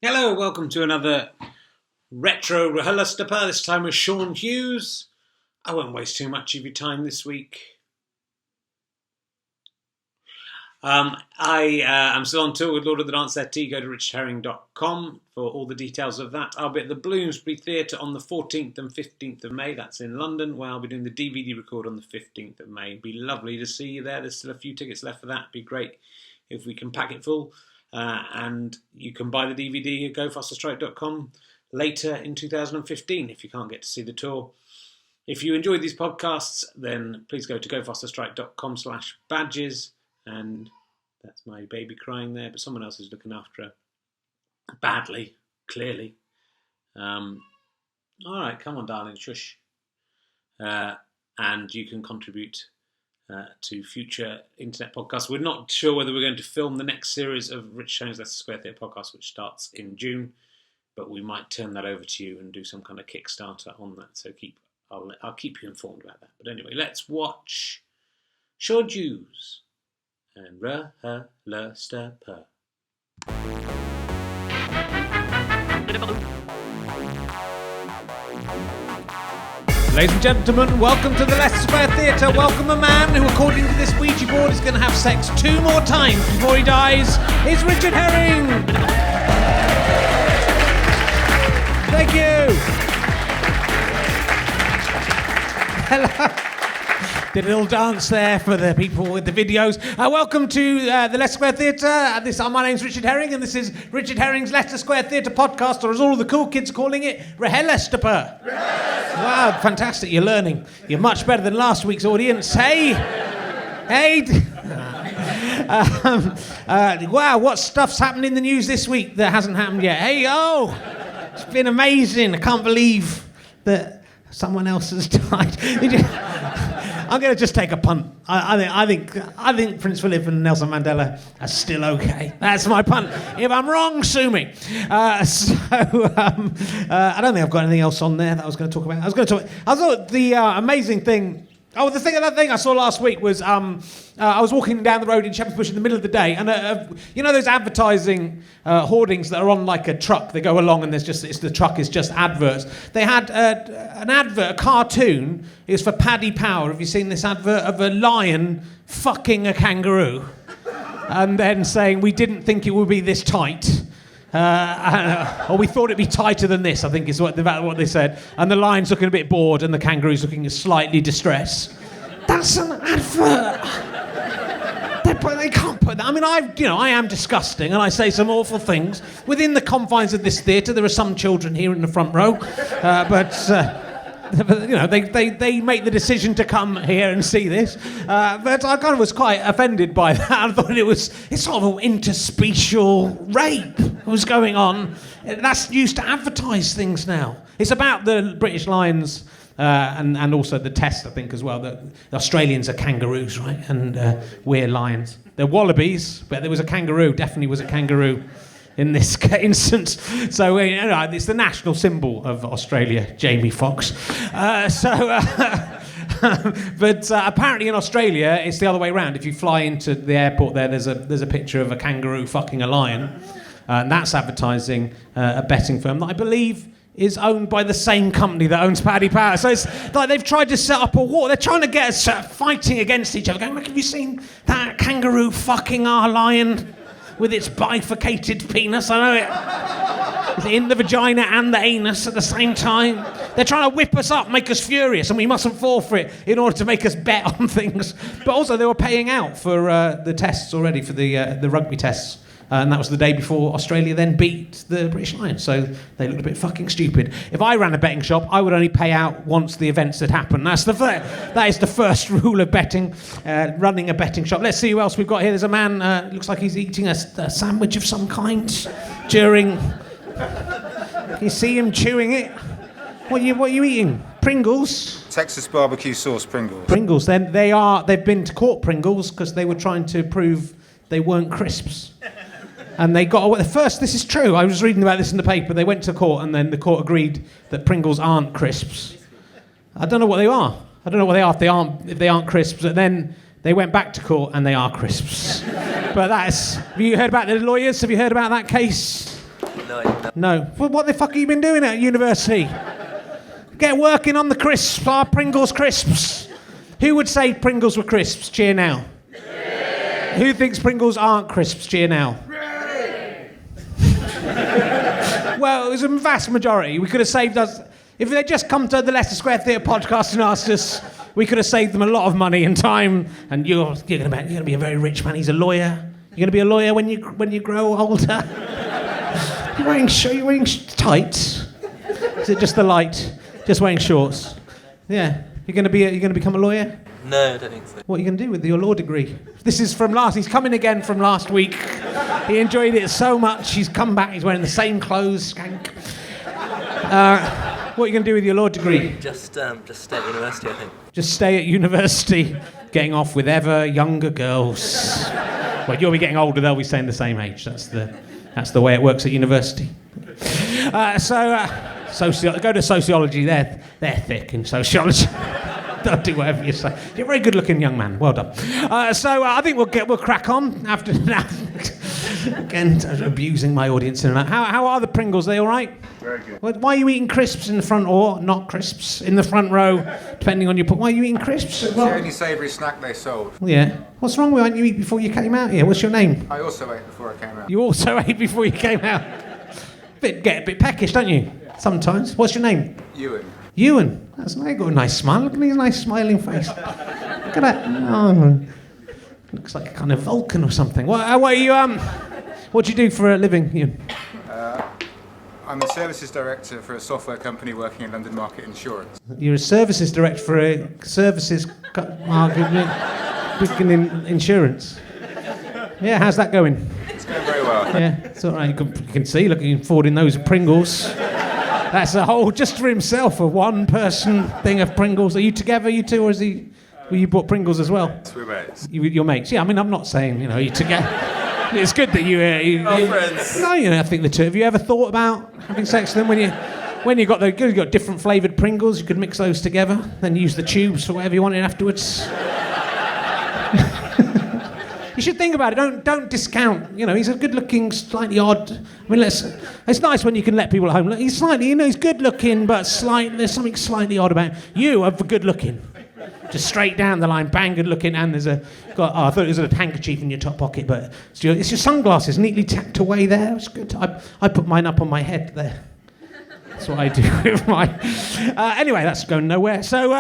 Hello, welcome to another retro RHLSTP, this time with Sean Hughes. I won't waste too much of your time this week. I am still on tour with Lord of the Dance RT. Go to richardherring.com for all the details of that. I'll be at the Bloomsbury Theatre on the 14th and 15th of May. That's in London, where I'll be doing the DVD record on the 15th of May. It'd be lovely to see you there. There's still a few tickets left for that. It'd be great if we can pack it full. And you can buy the DVD at gofasterstrike.com later in 2015 if you can't get to see the tour. If you enjoyed these podcasts, then please go to gofasterstrike.com/badges. And that's my baby crying there, but someone else is looking after her badly, clearly. All right, come on, darling, shush. And you can contribute to future internet podcasts. We're not sure whether we're going to film the next series of Rich Herring's Leicester Square Theatre podcast, which starts in June, but we might turn that over to you and do some kind of Kickstarter on that. So I'll keep you informed about that. But anyway, let's watch Sean Hughes and RHLSTP. Ladies and gentlemen, welcome to the Leicester Square Theatre. Welcome a man who, according to this Ouija board, is going to have sex 2 more times before he dies. It's Richard Herring. Thank you. Hello. Did a little dance there for the people with the videos. Welcome to the Leicester Square Theatre. My name's Richard Herring, and this is Richard Herring's Leicester Square Theatre podcast, or as all the cool kids are calling it, RHLSTP. Wow, fantastic! You're learning. You're much better than last week's audience. Hey. Wow, what stuff's happened in the news this week that hasn't happened yet? It's been amazing. I can't believe that someone else has died. I'm going to just take a punt. I think Prince Philip and Nelson Mandela are still okay. That's my punt. If I'm wrong, sue me. I don't think I've got anything else on there that I was going to talk about. I thought the amazing thing. The thing I saw last week was I was walking down the road in Shepherd's Bush in the middle of the day, and you know those advertising hoardings that are on like a truck. They go along, and the truck is just adverts. They had an advert, a cartoon. It was for Paddy Power. Have you seen this advert of a lion fucking a kangaroo, and then saying we didn't think it would be this tight. Or we thought it'd be tighter than this, I think is what they said. And the lion's looking a bit bored and the kangaroo's looking slightly distressed. That's an advert. They can't put that. I mean, I am disgusting and I say some awful things. Within the confines of this theatre, there are some children here in the front row. But they make the decision to come here and see this. But I kind of was quite offended by that. I thought it's sort of an interspecial rape that was going on. That's used to advertise things now. It's about the British Lions and also the test, I think, as well. The Australians are kangaroos, right? And we're lions. They're wallabies, but there was a kangaroo, definitely was a kangaroo in this instance. So it's the national symbol of Australia, Jamie Foxx. But apparently in Australia, it's the other way around. If you fly into the airport there's a picture of a kangaroo fucking a lion. And that's advertising a betting firm that I believe is owned by the same company that owns Paddy Power. So it's like they've tried to set up a war. They're trying to get us fighting against each other. Going, look, have you seen that kangaroo fucking our lion with its bifurcated penis? I know it's in the vagina and the anus at the same time. They're trying to whip us up, make us furious, and we mustn't fall for it in order to make us bet on things. But also they were paying out for the tests already, for the rugby tests. And that was the day before Australia then beat the British Lions, so they looked a bit fucking stupid. If I ran a betting shop, I would only pay out once the events had happened. That is the first rule of betting, running a betting shop. Let's see who else we've got here. There's a man, looks like he's eating a sandwich of some kind during... Can you see him chewing it? What are you eating? Pringles? Texas barbecue sauce Pringles. Pringles, then they've been to court, Pringles, because they were trying to prove they weren't crisps. And they got away. First, this is true. I was reading about this in the paper. They went to court, and then the court agreed that Pringles aren't crisps. I don't know what they are. If they aren't crisps. And then they went back to court, and they are crisps. But have you heard about the lawyers? Have you heard about that case? No. Well, what the fuck have you been doing at university? Get working on the crisps, our Pringles crisps. Who would say Pringles were crisps? Cheer now. Who thinks Pringles aren't crisps? Cheer now. Well, it was a vast majority. We could have saved us... If they'd just come to the Leicester Square Theatre podcast and asked us, we could have saved them a lot of money and time. And you're going to be a very rich man. He's a lawyer. You're going to be a lawyer when you grow older. You're wearing tights. Is it just the light? Just wearing shorts? Yeah. You're going to become a lawyer? No, I don't think so. What are you going to do with your law degree? This is from last... He's coming again from last week. He enjoyed it so much. He's come back. He's wearing the same clothes. Skank. What are you going to do with your law degree? Just stay at university, I think. Just stay at university, getting off with ever younger girls. Well, you'll be getting older. They'll be staying the same age. That's the way it works at university. Go to sociology. They're thick in sociology. Don't do whatever you say. You're a very good-looking young man. Well done. I think we'll crack on after that. Again, abusing my audience. How are the Pringles? Are they all right? Very good. Why are you eating crisps in the front, or not crisps in the front row, depending on your... Why are you eating crisps? It's the only savoury snack they sold. Yeah. What's wrong with it? Why didn't you eat before you came out here? What's your name? I also ate before I came out. You also ate before you came out. Get a bit peckish, don't you? Sometimes. What's your name? Ewan. That's nice. You've got a nice smile. Look at his nice smiling face. Look at that. Oh, looks like a kind of Vulcan or something. What do you do for a living, Ewan? I'm a services director for a software company working in London Market Insurance. You're a services director for a services market in insurance. Yeah, how's that going? It's going very well. Yeah, it's all right. You can see, looking forward in those Pringles. That's a whole, just for himself, a one-person thing of Pringles. Are you together, you two, or is he... Well, you bought Pringles as well? We're mates. Your mates? Yeah, I mean, I'm not saying, you're together. It's good that you friends. No, I think the two. Have you ever thought about having sex with them when you got different flavoured Pringles? You could mix those together, then use the tubes for whatever you wanted afterwards. You should think about it. Don't discount. He's a good-looking, slightly odd. I mean, it's nice when you can let people at home. He's slightly, he's good-looking, but there's something slightly odd about him. You are good-looking. Just straight down the line, bang, good-looking, and there's I thought it was a handkerchief in your top pocket, but it's your sunglasses neatly tacked away there. It's good. I put mine up on my head there. That's what I do with mine. Anyway, that's going nowhere. So,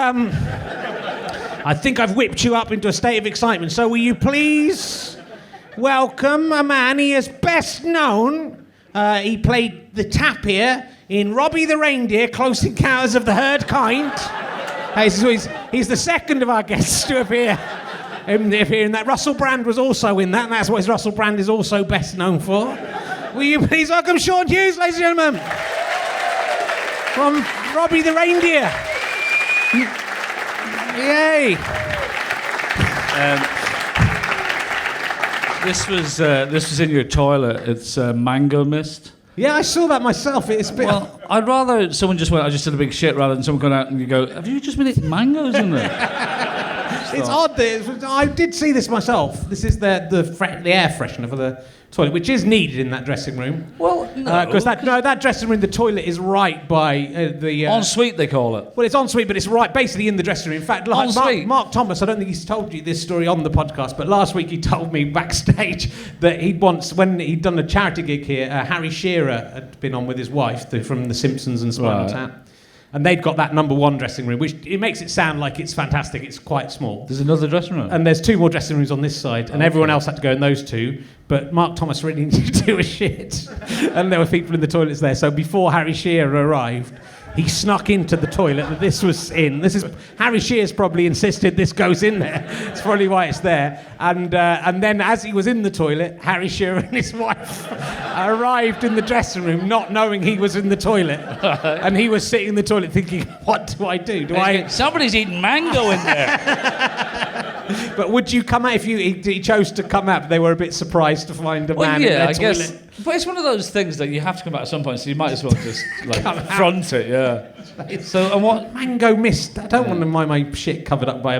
I think I've whipped you up into a state of excitement. So will you please welcome a man he is best known. He played the tapir in Robbie the Reindeer, Close Encounters of the Third Kind. He's the second of our guests to appear in that. Russell Brand was also in that, and that's what Russell Brand is also best known for. Will you please welcome Sean Hughes, ladies and gentlemen, from Robbie the Reindeer. Yay! This was in your toilet. It's mango mist. Yeah, I saw that myself. It's a bit... Well, I'd rather someone just went, I just did a big shit, rather than someone going out and you go, have you just been eating mangoes in there? It's odd. I did see this myself. This is the air freshener for the toilet, which is needed in that dressing room. Well, no. Because that dressing room, the toilet is right by the... ensuite, they call it. Well, it's ensuite, but it's right basically in the dressing room. In fact, Mark Thomas, I don't think he's told you this story on the podcast, but last week he told me backstage that when he'd done a charity gig here, Harry Shearer had been on with his wife from The Simpsons and Spinal Tap. And they'd got that number one dressing room, which it makes it sound like it's fantastic. It's quite small. There's another dressing room? And there's two more dressing rooms on this side, and everyone else had to go in those two. But Mark Thomas really needed to do a shit. And there were people in the toilets there. So before Harry Shearer arrived, he snuck into the toilet that this was in. Harry Shearer's probably insisted this goes in there. It's probably why it's there. And then as he was in the toilet, Harry Shearer and his wife arrived in the dressing room, not knowing he was in the toilet. And he was sitting in the toilet thinking, what do I do? Somebody's eating mango in there. But would you come out if he chose to come out? They were a bit surprised to find a man in their toilet. But it's one of those things that you have to come back at some point, so you might as well just front it, yeah. So, and what? Mango mist. I don't want my shit covered up by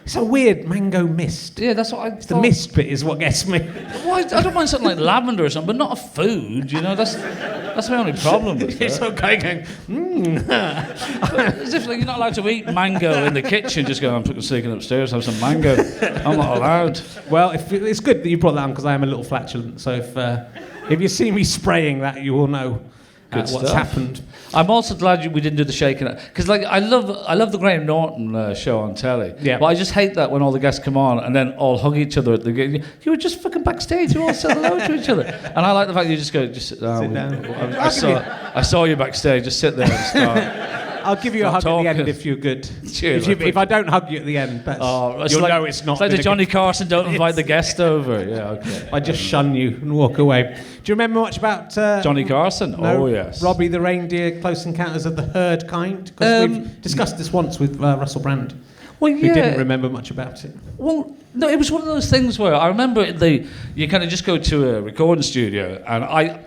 it's a weird mango mist. Yeah, that's what I thought. The mist bit is what gets me. Well, I don't mind something like lavender or something, but not a food, That's my only problem with It's it. okay going, As if you're not allowed to eat mango in the kitchen, just go, I'm sneaking upstairs, have some mango. I'm not allowed. Well, it's good that you brought that on because I am a little flatulent. So if you see me spraying that, you will know what's stuff. happened. I'm also glad we didn't do the shaking because I love the Graham Norton show on telly. Yeah. But I just hate that when all the guests come on and then all hug each other at the gig. You were just fucking backstage. You all said hello to each other. And I like the fact you just sit down. Sit down. I saw you backstage. Just sit there and start. I'll give you a hug talking. at the end if you're good. Cheers, if I don't hug you at the end, you'll know it's not. It's like the been a Johnny good- Carson, don't invite the guest over. Yeah, okay. I just shun you and walk away. Do you remember much about Johnny Carson? No, Oh, yes. Robbie the Reindeer, Close Encounters of the Third Kind? Because we've discussed this once with Russell Brand. Well, Who didn't remember much about it. Well, no, it was one of those things where I remember you kind of just go to a recording studio, and I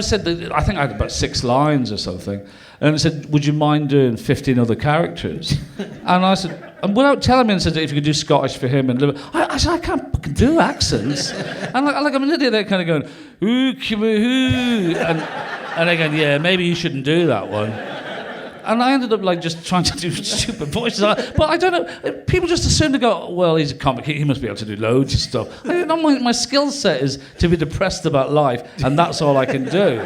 said that I think I had about 6 lines or something, and it said, "Would you mind doing 15 other characters?" And I said, and without telling me, and said if you could do Scottish for him and I said I can't fucking do accents, and like I'm an idiot there, kind of going ooh, and again, yeah, maybe you shouldn't do that one. And I ended up just trying to do stupid voices. But I don't know. People just assume to go, well, he's a comic. He must be able to do loads of stuff. I don't know. My skill set is to be depressed about life, and that's all I can do.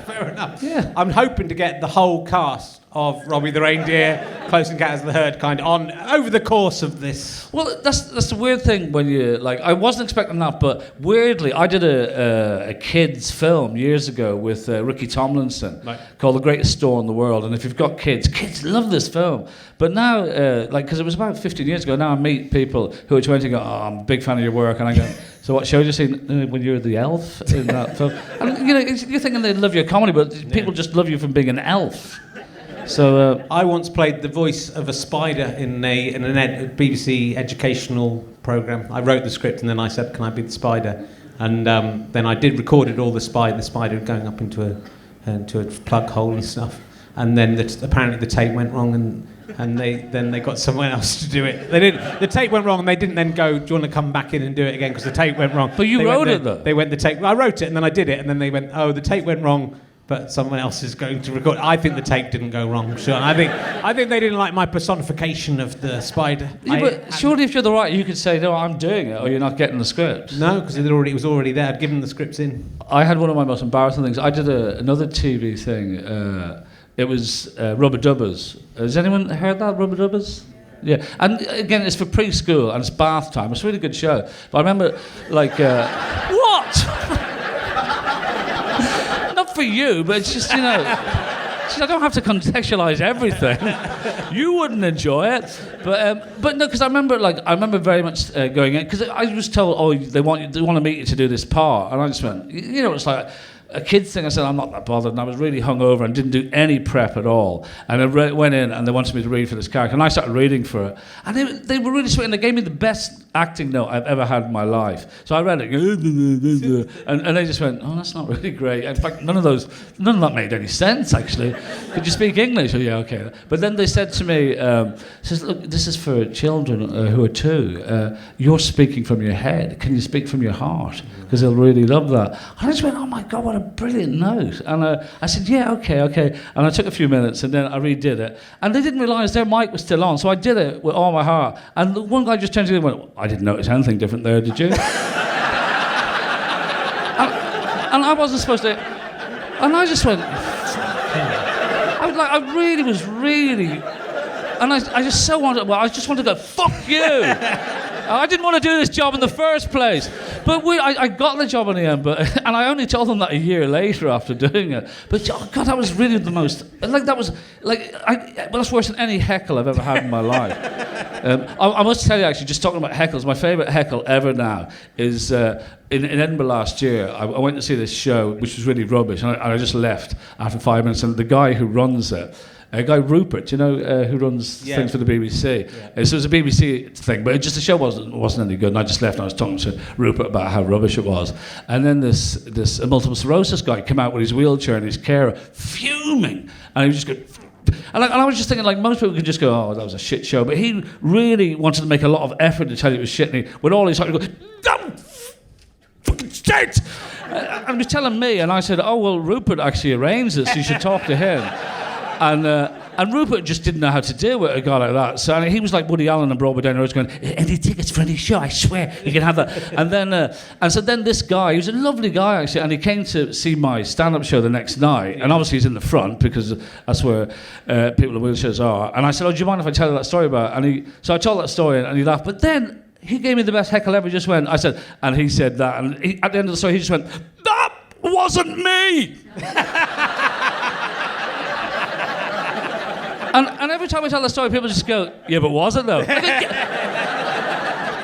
Fair enough. Yeah. I'm hoping to get the whole cast of Robbie the Reindeer, Close Encounters of the Third Kind on over the course of this. Well, that's the weird thing when you I wasn't expecting that, but weirdly, I did a kids film years ago with Ricky Tomlinson called The Greatest Store in the World. And if you've got kids love this film. But now, because it was about 15 years ago, now I meet people who are 20 and go, oh, I'm a big fan of your work, and I go, so what show did you see when you were the elf in that film? And you're thinking they love your comedy, but people just love you from being an elf. So I once played the voice of a spider in a BBC educational programme. I wrote the script and then I said, "Can I be the spider?" And then I recorded all the spider going up into a plug hole and stuff. And then apparently the tape went wrong and they got someone else to do it. The tape went wrong and they didn't then go, "Do you want to come back in and do it again?" Because the tape went wrong. But you wrote it though. They went the tape. I wrote it and then I did it and then they went, "Oh, the tape went wrong. But someone else is going to record." I think the tape didn't go wrong, sure. I think they didn't like my personification of the spider. Yeah, but surely if you're the writer, you could say, no, I'm doing it, or you're not getting the script. No, because it was already there. I'd given the scripts in. I had one of my most embarrassing things. I did another TV thing. It was Rubber Dubbers. Has anyone heard that, Rubber Dubbers? Yeah, and again, it's for preschool, and it's bath time. It's a really good show. But I remember, what? Not for you, but it's just, I don't have to contextualise everything. You wouldn't enjoy it, but no, because I remember very much going in because I was told, oh, they want to meet you to do this part, and I just went, it's like a kid's thing. I said, I'm not that bothered, and I was really hungover and didn't do any prep at all. And I went in, and they wanted me to read for this character, and I started reading for it. And they were really sweet, and they gave me the best acting note I've ever had in my life. So I read it, and they just went, oh, that's not really great. In fact, none of that made any sense, actually. Could you speak English? Oh, yeah, okay. But then they said to me, says, look, this is for children who are 2. You're speaking from your head. Can you speak from your heart? Because they'll really love that. And I just went, oh my God, what a brilliant note. And I said, yeah, okay. And I took a few minutes and then I redid it. And they didn't realise their mic was still on, so I did it with all my heart. And the one guy just turned to me and went, I didn't notice anything different there, did you? and I wasn't supposed to. And I just went, I really was really. And I just so wanted, I just wanted to go, fuck you! I didn't want to do this job in the first place. But I got the job in the end, and I only told them that a year later after doing it. But oh God, that was really the most, that's worse than any heckle I've ever had in my life. I must tell you, actually, just talking about heckles, my favourite heckle ever now is in Edinburgh last year. I went to see this show, which was really rubbish, and I just left after 5 minutes, and the guy who runs it, a guy Rupert, who runs things for the BBC. So it was a BBC thing, but the show wasn't any good. And I just left and I was talking to Rupert about how rubbish it was. And then this multiple sclerosis guy came out with his wheelchair and his carer, fuming, and he was just going. And I was just thinking, like, most people could just go, oh, that was a shit show. But he really wanted to make a lot of effort to tell you it was shit. And he, with all his heart, he'd go, damn fucking shit! And he was telling me, and I said, oh, well, Rupert actually arranged this. You should talk to him. And Rupert just didn't know how to deal with a guy like that. So he was like Woody Allen and Broadway down the road going, any tickets for any show, I swear, you can have that. And so then this guy, he was a lovely guy actually, and he came to see my stand-up show the next night, and obviously he's in the front because that's where people in wheelchairs are. And I said, oh, do you mind if I tell you that story about it? So I told that story and he laughed, but then he gave me the best heckle ever. Just went, I said, and he said that, and at the end of the story he just went, that wasn't me! And every time I tell the story, people just go, yeah, but was it though? And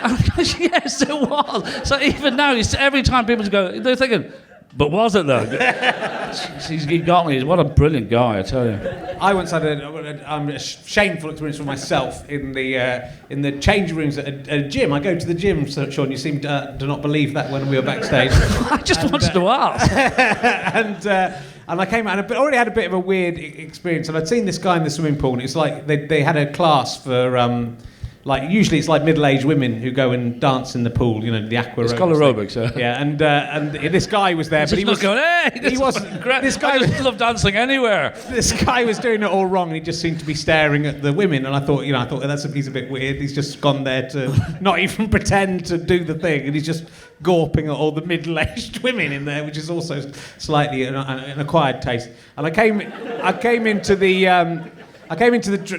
I go, yes, it was. So even now, every time people just go, they're thinking, but was it though? He got me. What a brilliant guy, I tell you. I once had a shameful experience for myself in the change rooms at a gym. I go to the gym, so, Sean, you seem to not believe that when we were backstage. I just wanted to ask. And I came out and I already had a bit of a weird experience. And I'd seen this guy in the swimming pool, and it's like they had a class for, usually it's like middle-aged women who go and dance in the pool, the aqua. It's called aerobics, yeah. Yeah, and this guy was there, but he was going, hey, he wasn't. This guy I just love dancing anywhere. This guy was doing it all wrong, and he just seemed to be staring at the women. And I thought, he's a bit weird. He's just gone there to not even pretend to do the thing, and he's just gawping at all the middle-aged women in there, which is also slightly an acquired taste. And I came into the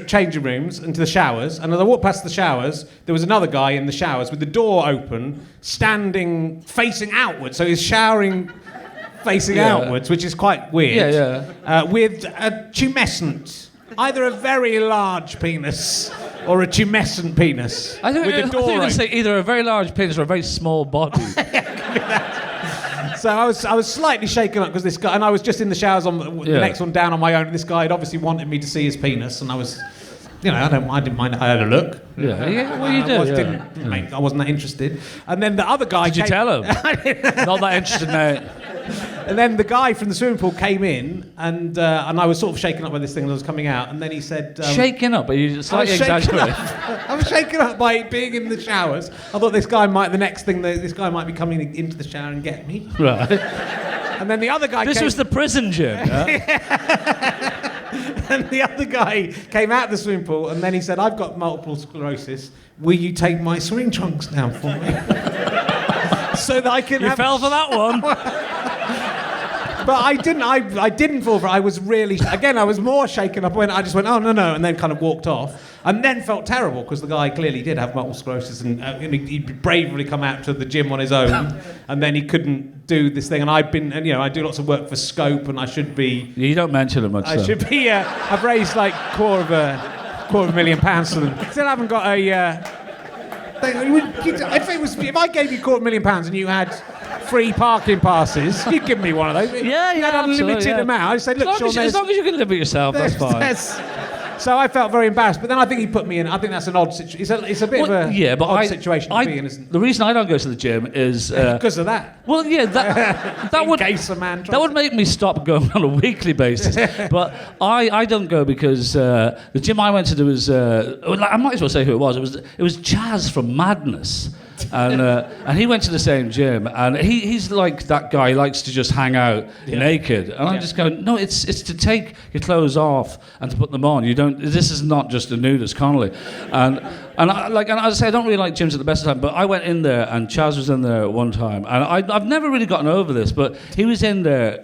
changing rooms, into the showers, and as I walked past the showers, there was another guy in the showers with the door open, standing facing outwards. So he's showering facing outwards, which is quite weird. With a tumescent, either a very large penis or a tumescent penis. I think with the door you were going open. to say either a very large penis or a very small body. So I was slightly shaken up because this guy, and I was just in the showers on the next one down on my own. And this guy had obviously wanted me to see his penis, and I was, I didn't mind. I had a look. Yeah. Well, you did. I wasn't that interested. And then the other guy. Did you tell him? Not that interested, mate. And then the guy from the swimming pool came in, and I was sort of shaken up by this thing as I was coming out. And then he said, shaken up? Are you slightly exaggerating? I was shaken up by being in the showers. I thought this guy might be coming into the shower and get me. Right. And then the other guy. This was the prison gym. Yeah? And the other guy came out of the swimming pool, and then he said, "I've got multiple sclerosis. Will you take my swimming trunks down for me?" So that I can. You fell for that one. But I didn't. I didn't fall for it. I was really. Again, I was more shaken up. I just went, "Oh no," and then kind of walked off, and then felt terrible because the guy clearly did have multiple sclerosis, and he'd bravely come out to the gym on his own, and then he couldn't do this thing. And I've been, and I do lots of work for Scope, and I should be. You don't mention it much. I should be. I've raised like £250,000 for them. Still haven't got a. If I gave you £250,000 and you had free parking passes, you'd give me one of those. Yeah, you had unlimited amount. I'd say, look, Sean, as long as you can live it yourself, that's fine. So I felt very embarrassed, but then I think he put me in. I think that's an odd situation. It's a bit of a odd situation to be in, isn't it? The reason I don't go to the gym is because of that. Well, yeah, that would case a man that would make me stop going on a weekly basis. But I don't go because the gym I went to there was I might as well say who it was. It was Chaz from Madness. And he went to the same gym, and he's like that guy. He likes to just hang out naked, and I'm just going, no, it's to take your clothes off and to put them on. You don't. This is not just a nudist Connolly, and as I say, I don't really like gyms at the best of time. But I went in there, and Chaz was in there one time, and I've never really gotten over this, but he was in there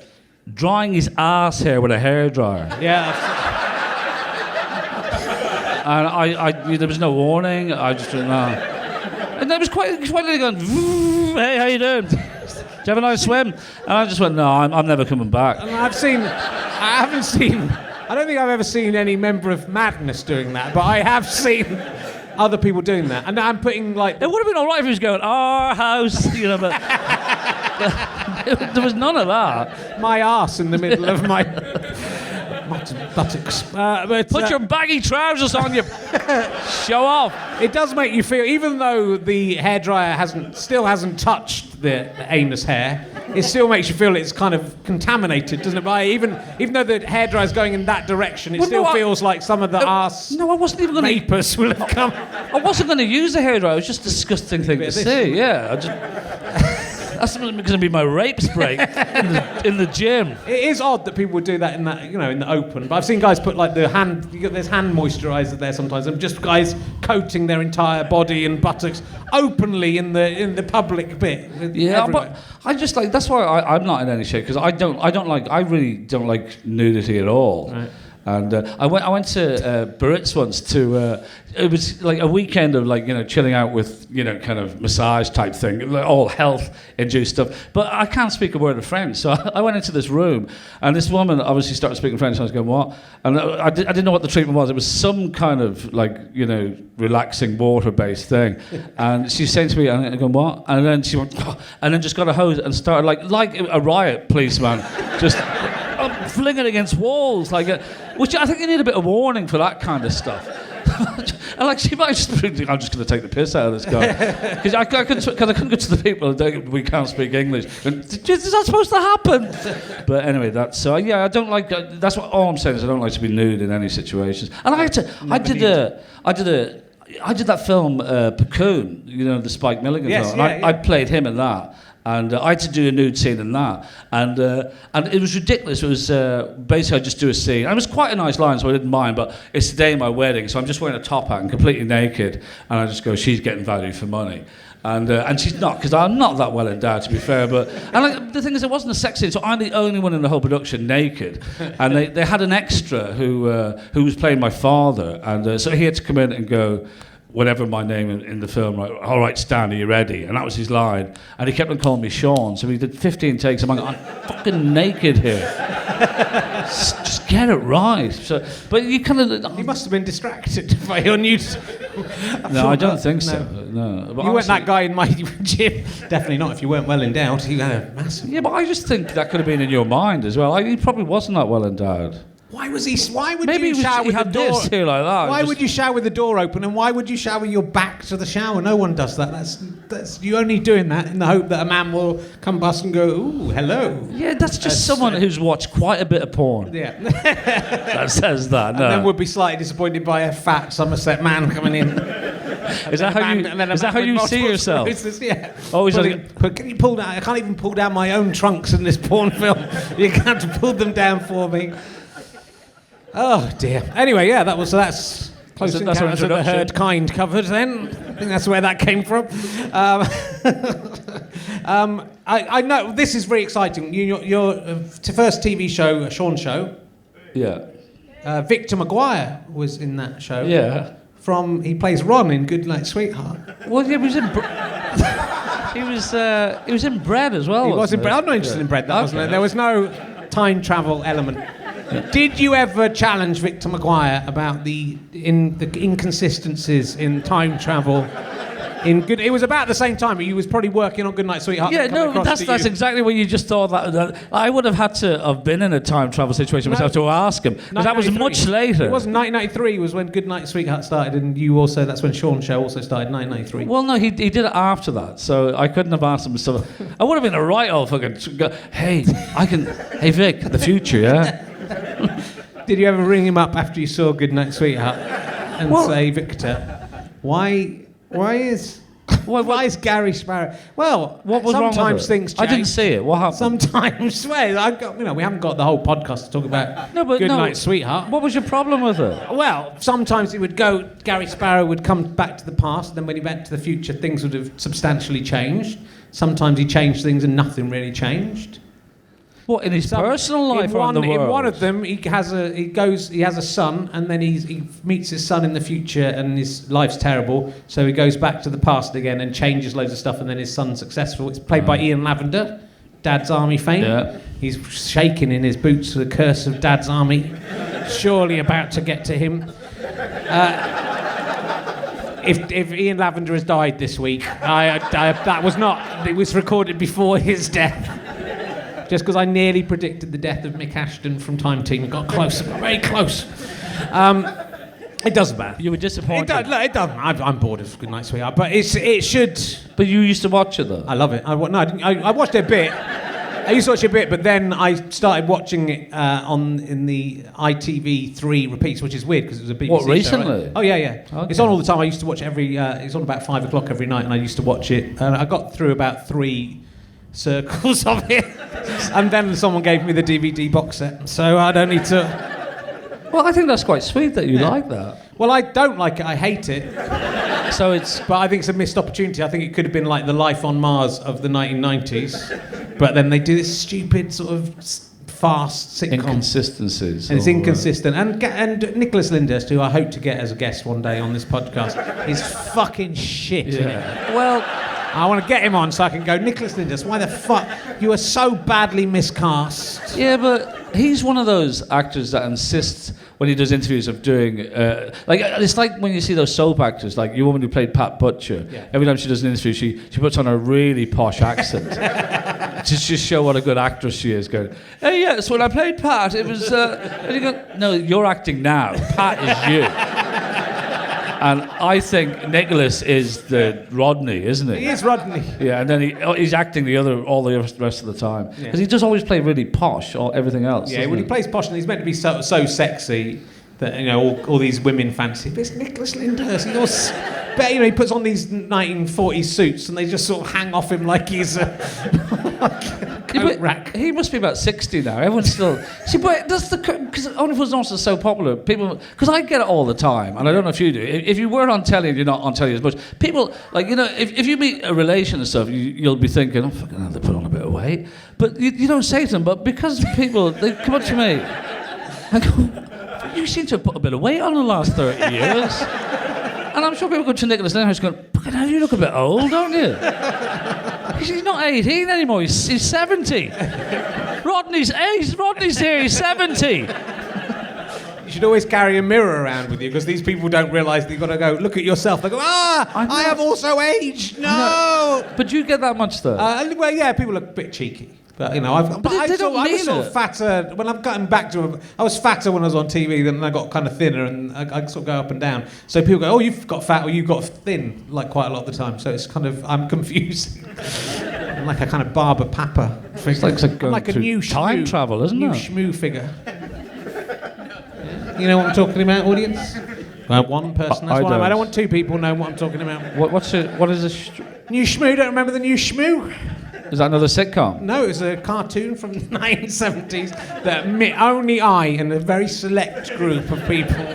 drying his ass hair with a hairdryer. Yeah. And I there was no warning. I just didn't know. And there was quite literally going, hey, how you doing? Do you have a nice swim? And I just went, no, I'm never coming back. And I don't think I've ever seen any member of Madness doing that, but I have seen other people doing that. And I'm putting like... It would have been all right if he was going, our house, but there was none of that. My arse in the middle of my buttocks. Put your baggy trousers on, you show off. It does make you feel, even though the hairdryer still hasn't touched the anus hair, it still makes you feel it's kind of contaminated, doesn't it? Even though the hairdryer's going in that direction, it still feels like some of the arse. No, I wasn't even going to. Vapors will have come. I wasn't going to use the hairdryer. It was just a disgusting thing to see. Yeah, that's going to be my rape spray in the gym. It is odd that people would do that in the open. But I've seen guys put like there's hand moisturiser there sometimes, and just guys coating their entire body and buttocks openly in the public bit. Yeah, everywhere. but I just like that's why I'm not in any shape because I really don't like nudity at all. Right. And I went to Biarritz once to it was like a weekend of chilling out with kind of massage type thing, like all health induced stuff. But I can't speak a word of French, so I went into this room and this woman obviously started speaking French. And I was going, what? And I didn't know what the treatment was. It was some kind of relaxing water based thing. And she said to me, and I go, what? And then she went, oh, and then just got a hose and started like a riot policeman, just. Flinging against walls, which I think you need a bit of warning for that kind of stuff. And she might just think, I'm just going to take the piss out of this guy. Because I couldn't go to the people and we can't speak English. And, is that supposed to happen? But anyway, I don't like, that's what all I'm saying is I don't like to be nude in any situations. And I did that film, Cocoon, the Spike Milligan film. And I played him in that. And I had to do a nude scene in that, and it was ridiculous. It was basically I just do a scene. And it was quite a nice line, so I didn't mind. But it's the day of my wedding, so I'm just wearing a top hat and completely naked, and I just go, she's getting value for money, and she's not because I'm not that well endowed, to be fair. But the thing is, it wasn't a sex scene, so I'm the only one in the whole production naked, and they had an extra who was playing my father, and so he had to come in and go. Whatever my name in the film, like, all right, Stan, are you ready? And that was his line. And he kept on calling me Sean, so he did 15 takes. I'm like, I'm fucking naked here. Just get it right. So, but you kind of... He must have been distracted by your news. No, I don't think so. No. But you weren't that guy in my gym. Definitely not if you weren't well endowed. You had a massive... Yeah, but I just think that could have been in your mind as well. He probably wasn't that well endowed. Why would you shower with he the door? This here like that. Why would you shower with the door open, and why would you shower your back to the shower? No one does that. That's you only doing that in the hope that a man will come past and go, ooh, hello. Yeah, that's just someone who's watched quite a bit of porn. Yeah. That says that. No. And then would be slightly disappointed by a fat Somerset man coming in. Is that how you see yourself? Yeah. Oh, can you pull down? I can't even pull down my own trunks in this porn film. You're going to pull them down for me. Oh dear. Anyway, yeah, that's close encounters of the herd kind covered. Then I think that's where that came from. I know this is very exciting. Your first TV show, Sean Show. Yeah. Victor Maguire was in that show. Yeah. He plays Ron in Good Night Sweetheart. Well, he was in. He was in Bread as well. He was in Bread. I'm not interested in Bread. Wasn't it? There was no time travel element. Did you ever challenge Victor Maguire about the inconsistencies in time travel? It was about the same time. He was probably working on Good Night Sweetheart. Yeah, no, that's exactly what you just thought. That I would have had to have been in a time travel situation myself to ask him. Because that was much later. It wasn't 1993. Was when Good Night Sweetheart started, and that's when Sean Show also started, 1993. Well, no, he did it after that, so I couldn't have asked him. So I would have been a right old fucking. Hey Vic, the future, yeah. Did you ever ring him up after you saw Good Night Sweetheart and say, Victor, why is Gary Sparrow? Well, what was sometimes wrong with it? Things change. I didn't see it. What happened? Sometimes, we haven't got the whole podcast to talk about Good Night Sweetheart. What was your problem with it? Well, sometimes Gary Sparrow would come back to the past, and then when he went to the future, things would have substantially changed. Sometimes he changed things and nothing really changed. What, in his personal life or in the world? In one of them, he has a son, and then he meets his son in the future, and his life's terrible. So he goes back to the past again and changes loads of stuff, and then his son's successful. It's played by Ian Lavender, Dad's Army fame. Yeah. He's shaking in his boots for the curse of Dad's Army. Surely about to get to him. If Ian Lavender has died this week, that was not. It was recorded before his death. just because I nearly predicted the death of Mick Ashton from Time Team. Got close, very close. It doesn't matter. You were disappointed. It doesn't. I'm bored of Goodnight Sweetheart, but it should. But you used to watch it though. I love it. I watched it a bit. I used to watch it a bit, but then I started watching it in the ITV3 repeats, which is weird because it was a BBC What, show, recently? right? Oh yeah. Okay. It's on all the time. I used to watch it's on about 5 o'clock every night, and I used to watch it. And I got through about 3 circles of it, and then someone gave me the DVD box set, so I don't need to. Well, I think that's quite sweet that you like that. Well, I don't like it. I hate it. So it's. But I think it's a missed opportunity. I think it could have been like the Life on Mars of the 1990s. But then they do this stupid sort of fast sitcom. Inconsistencies. And it's inconsistent. And Nicholas Lyndhurst, who I hope to get as a guest one day on this podcast, is fucking shit. Yeah. Well, I want to get him on so I can go, Nicholas Lyndhurst, why the fuck? You are so badly miscast. yeah, but he's one of those actors that insists when he does interviews of doing it's like when you see those soap actors, like your woman who played Pat Butcher. Yeah. Every time she does an interview, she puts on a really posh accent to just show what a good actress she is. Going, hey, yes, when I played Pat, it was. And you go, no, you're acting now. Pat is you. And I think Nicholas is the Rodney, isn't he? He is Rodney. Yeah, and then he's acting all the rest of the time because he does always play really posh or everything else. Yeah, when he plays posh and he's meant to be so sexy that all these women fancy. But it's Nicholas Lyndhurst. He puts on these 1940s suits and they just sort of hang off him like he's a coat rack. He must be about 60 now. Everyone's still. See, but that's because only because it's so popular. People, because I get it all the time, and I don't know if you do. If you weren't on telly, and you're not on telly as much. People if you meet a relation and stuff, you'll be thinking, oh fucking hell, they put on a bit of weight, but you don't say to them. But because people, they come up to me, I go, you seem to have put a bit of weight on in the last 30 years. And I'm sure people go to Nicholas Lyndhurst going, fucking hell, you look a bit old, don't you? He's not 18 anymore, he's 70. Rodney's here, he's 70. You should always carry a mirror around with you because these people don't realise that you've got to go, look at yourself. They go, I have also aged, no! But you get that much though? Well, yeah, people are a bit cheeky. But, I was sort of fatter, when I've gotten back to I was fatter when I was on TV, then I got kind of thinner, and I sort of go up and down. So people go, oh, you've got fat, or you've got thin, like quite a lot of the time. So it's kind of, I'm confused. I'm like a kind of Barber Papa figure. It's like a new time travel, isn't it? New schmoo figure. Yeah. You know what I'm talking about, audience? Well, one person, that's I don't want 2 people knowing what I'm talking about. What is a... New schmoo, don't remember the new schmoo? Is that another sitcom? No, it was a cartoon from the 1970s that only I and a very select group of people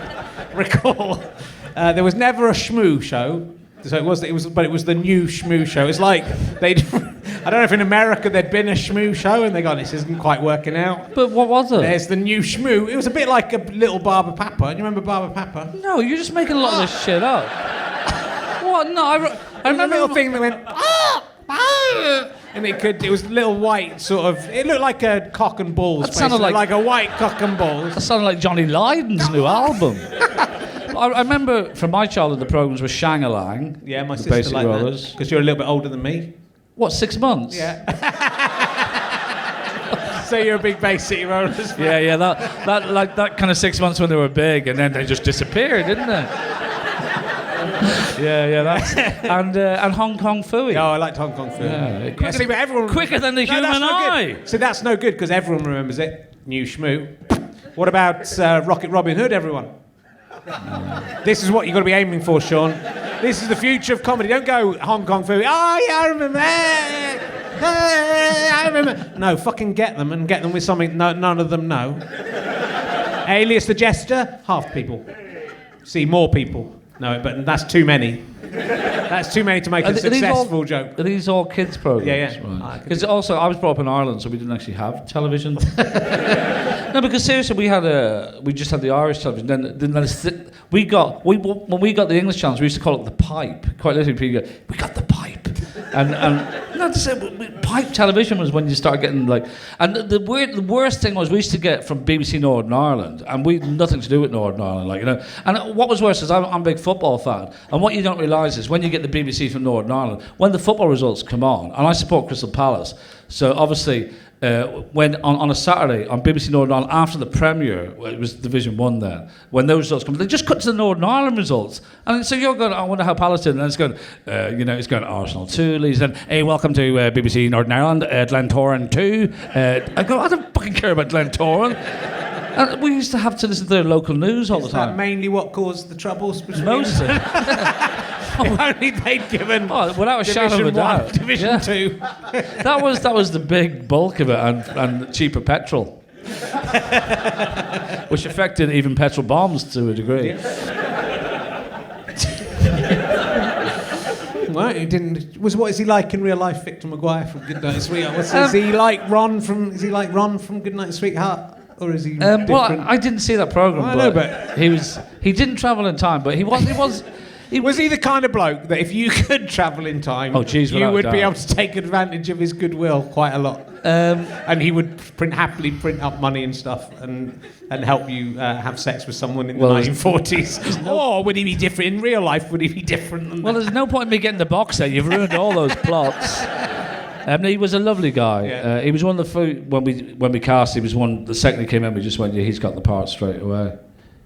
recall. There was never a schmoo show, so it was the new schmoo show. It's like I don't know if in America there'd been a schmoo show and they go, this isn't quite working out. But what was it? There's the new schmoo. It was a bit like a little Barber Papa. Do you remember Barber Papa? No, you're just making a lot of this shit up. What? No, I remember a little thing that went. And it was little white sort of. It looked like a cock and balls. That sounded like a white cock and balls. That sounded like Johnny Lydon's new album. I remember from my childhood the programs were Shang-a-Lang. Yeah, my the sister Basic liked Rollers. that because you're a little bit older than me. What, 6 months? Yeah. So you're a big Basic Rollers fan. Yeah. That kind of 6 months when they were big, and then they just disappeared, didn't they? Yeah, that's and Hong Kong Phooey. Oh, I liked Hong Kong Phooey. Yeah, See, but everyone quicker than the human eye. So that's no good because everyone remembers it. New schmoo. What about Rocket Robin Hood, everyone? This is what you've got to be aiming for, Sean. This is the future of comedy. Don't go Hong Kong Phooey. Oh, yeah, I remember. I remember. No, fucking get them with something none of them know. Alias the Jester, half people. See, more people. No, but that's too many. That's too many to make a successful joke. Are these all kids' programs? Yeah. Right. Because also, I was brought up in Ireland, so we didn't actually have television. No, because seriously, we just had the Irish television. Then when we got the English channels, we used to call it the pipe. Quite literally, people go, "We got the pipe," and not to say pipe television was when you start getting like. And the worst thing was we used to get from BBC Northern Ireland, and we had nothing to do with Northern Ireland, And what was worse is I'm a big football fan, and what you don't realise is when you get the BBC from Northern Ireland, when the football results come on, and I support Crystal Palace, so obviously when on a Saturday on BBC Northern Ireland after the premiere, well, it was Division 1 then, when those results come, they just cut to the Northern Ireland results. And so you're going, I wonder how Palace did. And it's going, it's going Arsenal 2, Leeds, and hey, welcome to BBC Northern Ireland, Glentoran 2. I go, I don't fucking care about Glentoran. And we used to have to listen to their local news all the time. Is that mainly what caused the troubles between Most of it. If only they'd given without a shadow of a doubt. Division 2. That was the big bulk of it, and cheaper petrol, which affected even petrol bombs to a degree. Well, he didn't. What is he like in real life, Victor Maguire from Goodnight Sweetheart? Is he like Ron from Goodnight Sweetheart? Or is he different? Well, I didn't see that program. I know, but he didn't travel in time, but he was. Was he the kind of bloke that if you could travel in time, you would be able to take advantage of his goodwill quite a lot? And he would happily print up money and stuff and help you have sex with someone in the 1940s? Or would he be different in real life? Would he be different than that? There's no point in me getting the box set. You've ruined all those plots. He was a lovely guy. Yeah. He was one of the when we cast. He was one. The second he came in, we just went, yeah, he's got the part straight away.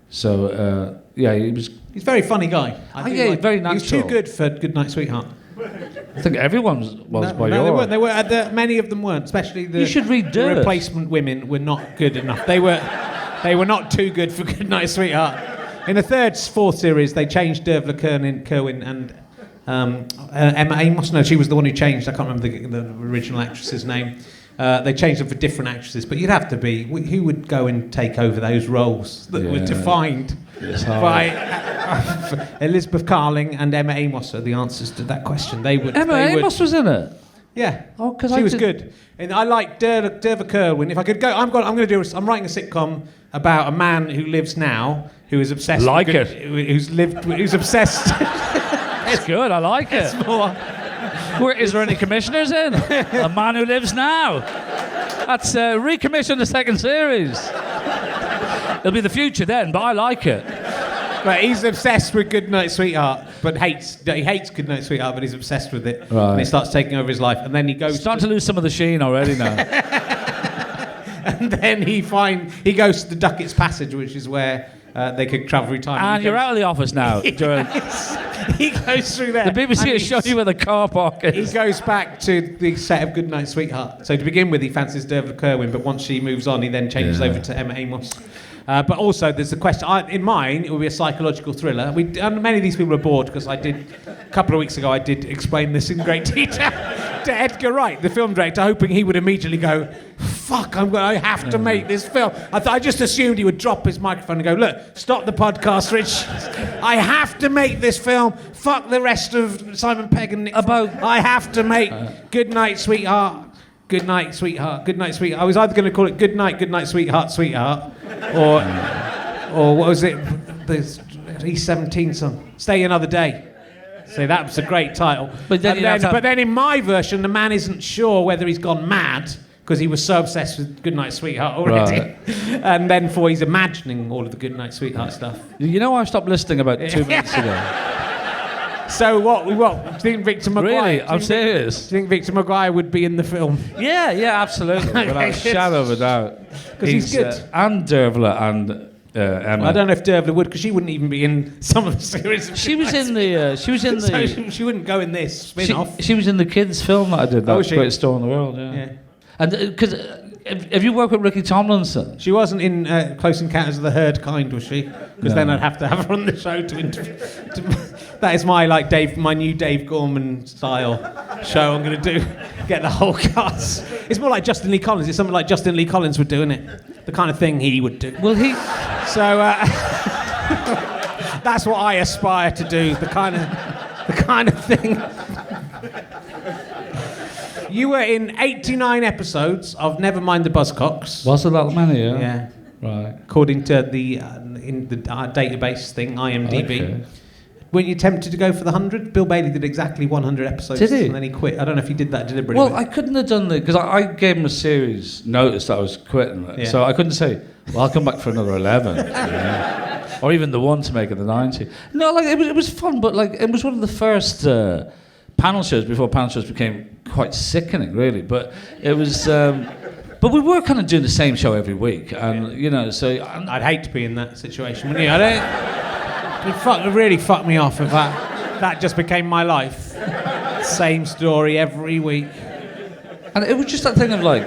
So he was. He's a very funny guy. Very natural. He was too good for Goodnight Sweetheart. I think everyone was by no, your. They weren't. Many of them weren't. Especially the You should read Dirt. replacement women were not good enough. They were not too good for Goodnight Sweetheart. In the fourth series, they changed Dervla Kerwin and Emma Amos. No, she was the one who changed. I can't remember the original actress's name. They changed them for different actresses, but you'd have to be. Who would go and take over those roles that were defined by Elizabeth Carling and Emma Amos? Are the answers to that question? Emma Amos was in it. Yeah. Oh, because she was good, and I like Dervla Kerwin. If I could go, I'm writing a sitcom about a man who lives now, who is obsessed. Who's obsessed. It's good. I like it. Is there any commissioners in? A man who lives now. That's recommission the second series. It'll be the future then, but I like it. But he's obsessed with Goodnight Sweetheart, but he hates Goodnight Sweetheart, but he's obsessed with it. Right. And it starts taking over his life, and then he goes. Starting to lose some of the sheen already now. And then he goes to the Duckett's Passage, which is where they could travel through time. And you're out of the office now. He goes through there. The BBC has shown you where the car park is. He goes back to the set of Goodnight Sweetheart. So to begin with, he fancies Dervla Kerwin, but once she moves on, he then changes over to Emma Amos. But also, there's the question. In mine, it would be a psychological thriller. Many of these people are bored because a couple of weeks ago, I did explain this in great detail to Edgar Wright, the film director, hoping he would immediately go, "Fuck! I have to make this film." I just assumed he would drop his microphone and go, "Look, stop the podcast, Rich. I have to make this film. Fuck the rest of Simon Pegg and Nick. I have to make Goodnight Sweetheart." Goodnight, sweetheart. Goodnight, sweetheart. I was either going to call it Goodnight, Goodnight, Sweetheart, Sweetheart, or what was it? The E17 song. Stay Another Day. So that was a great title. But then in my version, the man isn't sure whether he's gone mad because he was so obsessed with Goodnight, Sweetheart already. Right. And then he's imagining all of the Goodnight, Sweetheart stuff. You know, I stopped listening about 2 minutes ago. So what? Do you think Victor Maguire? Really? I'm serious. Do you think Victor Maguire would be in the film? Yeah, absolutely. Without a shadow of a doubt. Because he's good. And Dervla and Emma. I don't know if Dervla would, because she wouldn't even be in some of the series. She was in the. So she wouldn't go in this spin-off. She was in the kids' film that I did. That Greatest Store in the World. Yeah. And because. Have you worked with Ricky Tomlinson? She wasn't in Close Encounters of the Third Kind, was she? Because then I'd have to have her on the show to interview. That is my my new Dave Gorman style show. I'm going to get the whole cast. It's more like Justin Lee Collins. It's something like Justin Lee Collins would do, isn't it? The kind of thing he would do. Well, So that's what I aspire to do. The kind of thing. You were in 89 episodes of Never Mind The Buzzcocks. Was it that many? Yeah. Right. According to the database thing, IMDb. Okay. Weren't you tempted to go for the 100? Bill Bailey did exactly 100 episodes. Did he? And then he quit. I don't know if he did that deliberately. Well, I couldn't have done that because I gave him a series notice that I was quitting it. Yeah. So I couldn't say, well, I'll come back for another 11. Or even the one to make it the 90. No, it was fun, but it was one of the first panel shows before panel shows became quite sickening, really. But it was But we were kind of doing the same show every week, and you know, so I'd hate to be in that situation, wouldn't you? It really fucked me off if that just became my life. Same story every week. And it was just that thing of like,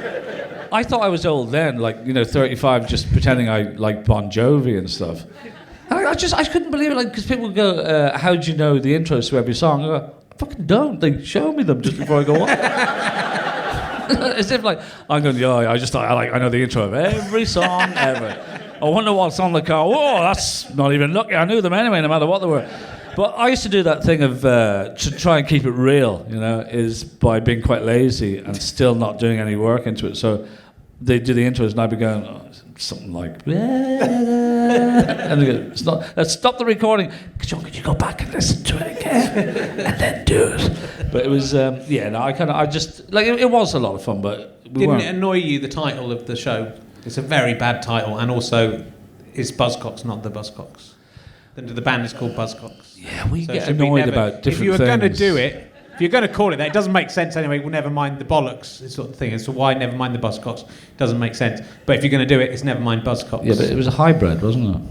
I thought I was old then, like, you know, 35, just pretending I liked Bon Jovi and stuff. And I couldn't believe it, like, because people would go, how do you know the intros to every song? I go, I fucking don't. They show me them just before I go on. As if like, I'm going, yeah, I know the intro of every song ever. I wonder what's on the car. Whoa, that's not even lucky. I knew them anyway, no matter what they were. But I used to do that thing of, to try and keep it real, you know, is by being quite lazy and still not doing any work into it. So they do the intros and I'd be going, something like, and they go, it's not, let's stop the recording. John, could you go back and listen to it again? And then do it. But it was, it was a lot of fun, but Didn't it annoy you, the title of the show? It's a very bad title, and also, is Buzzcocks not the Buzzcocks? The band is called Buzzcocks. Yeah, we get annoyed about different things. If you were going to do it, if you're going to call it that, it doesn't make sense anyway. Well, never mind the bollocks, this sort of thing. So why never mind the Buzzcocks? It doesn't make sense. But if you're going to do it, it's never mind Buzzcocks. Yeah, but it was a hybrid, wasn't it?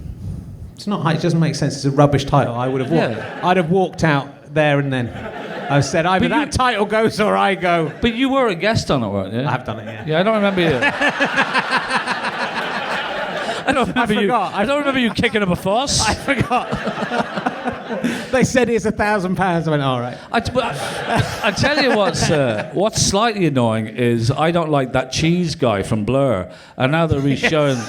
It's not. It doesn't make sense. It's a rubbish title. I'd have walked out there and then. I said either that title goes or I go. But you were a guest on it, weren't you? I have done it. Yeah. Yeah, I don't remember you. I don't remember you kicking up a fuss. I forgot. They said it's £1,000. I went, all right. I tell you what's slightly annoying is I don't like that cheese guy from Blur, and now they're reshowing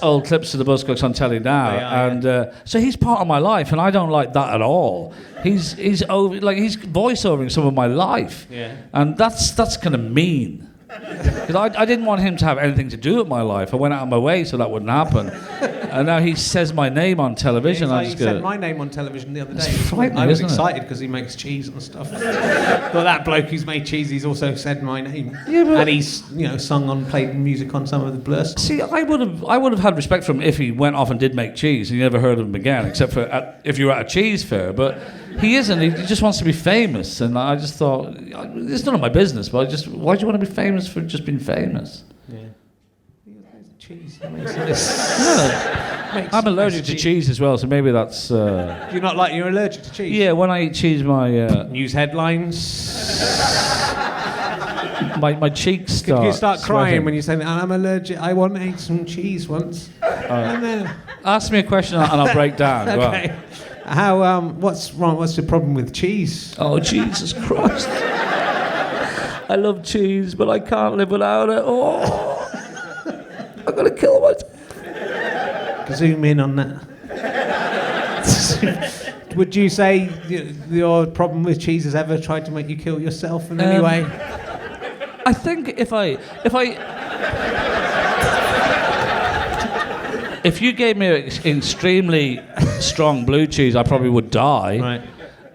old clips of the Buzzcocks on telly now, so he's part of my life, and I don't like that at all. He's voiceovering some of my life, and that's kind of mean. Because I didn't want him to have anything to do with my life. I went out of my way so that wouldn't happen. And now he says my name on television. He said my name on television the other day. I was excited because he makes cheese and stuff. But that bloke who's made cheese, he's also said my name. Yeah, and he's played music on some of the Blur songs. See, I would have had respect for him if he went off and did make cheese and you never heard of him again, except for if you were at a cheese fair. But he isn't. He just wants to be famous. And I just thought, it's none of my business, but why do you want to be famous for just being famous? Yeah. Cheese. I'm allergic to cheese as well, so maybe that's... You're allergic to cheese? Yeah, when I eat cheese, my... News headlines... my cheeks start... You start crying sweating. when you say, I'm allergic, I ate some cheese once. And then... Ask me a question and I'll break down. Okay. How, what's wrong? What's the problem with cheese? Oh, Jesus Christ. I love cheese, but I can't live without it. Oh, I'm going to kill myself. Zoom in on that. Would you say your problem with cheese has ever tried to make you kill yourself in any way? I think if you gave me an extremely strong blue cheese, I probably would die. Right.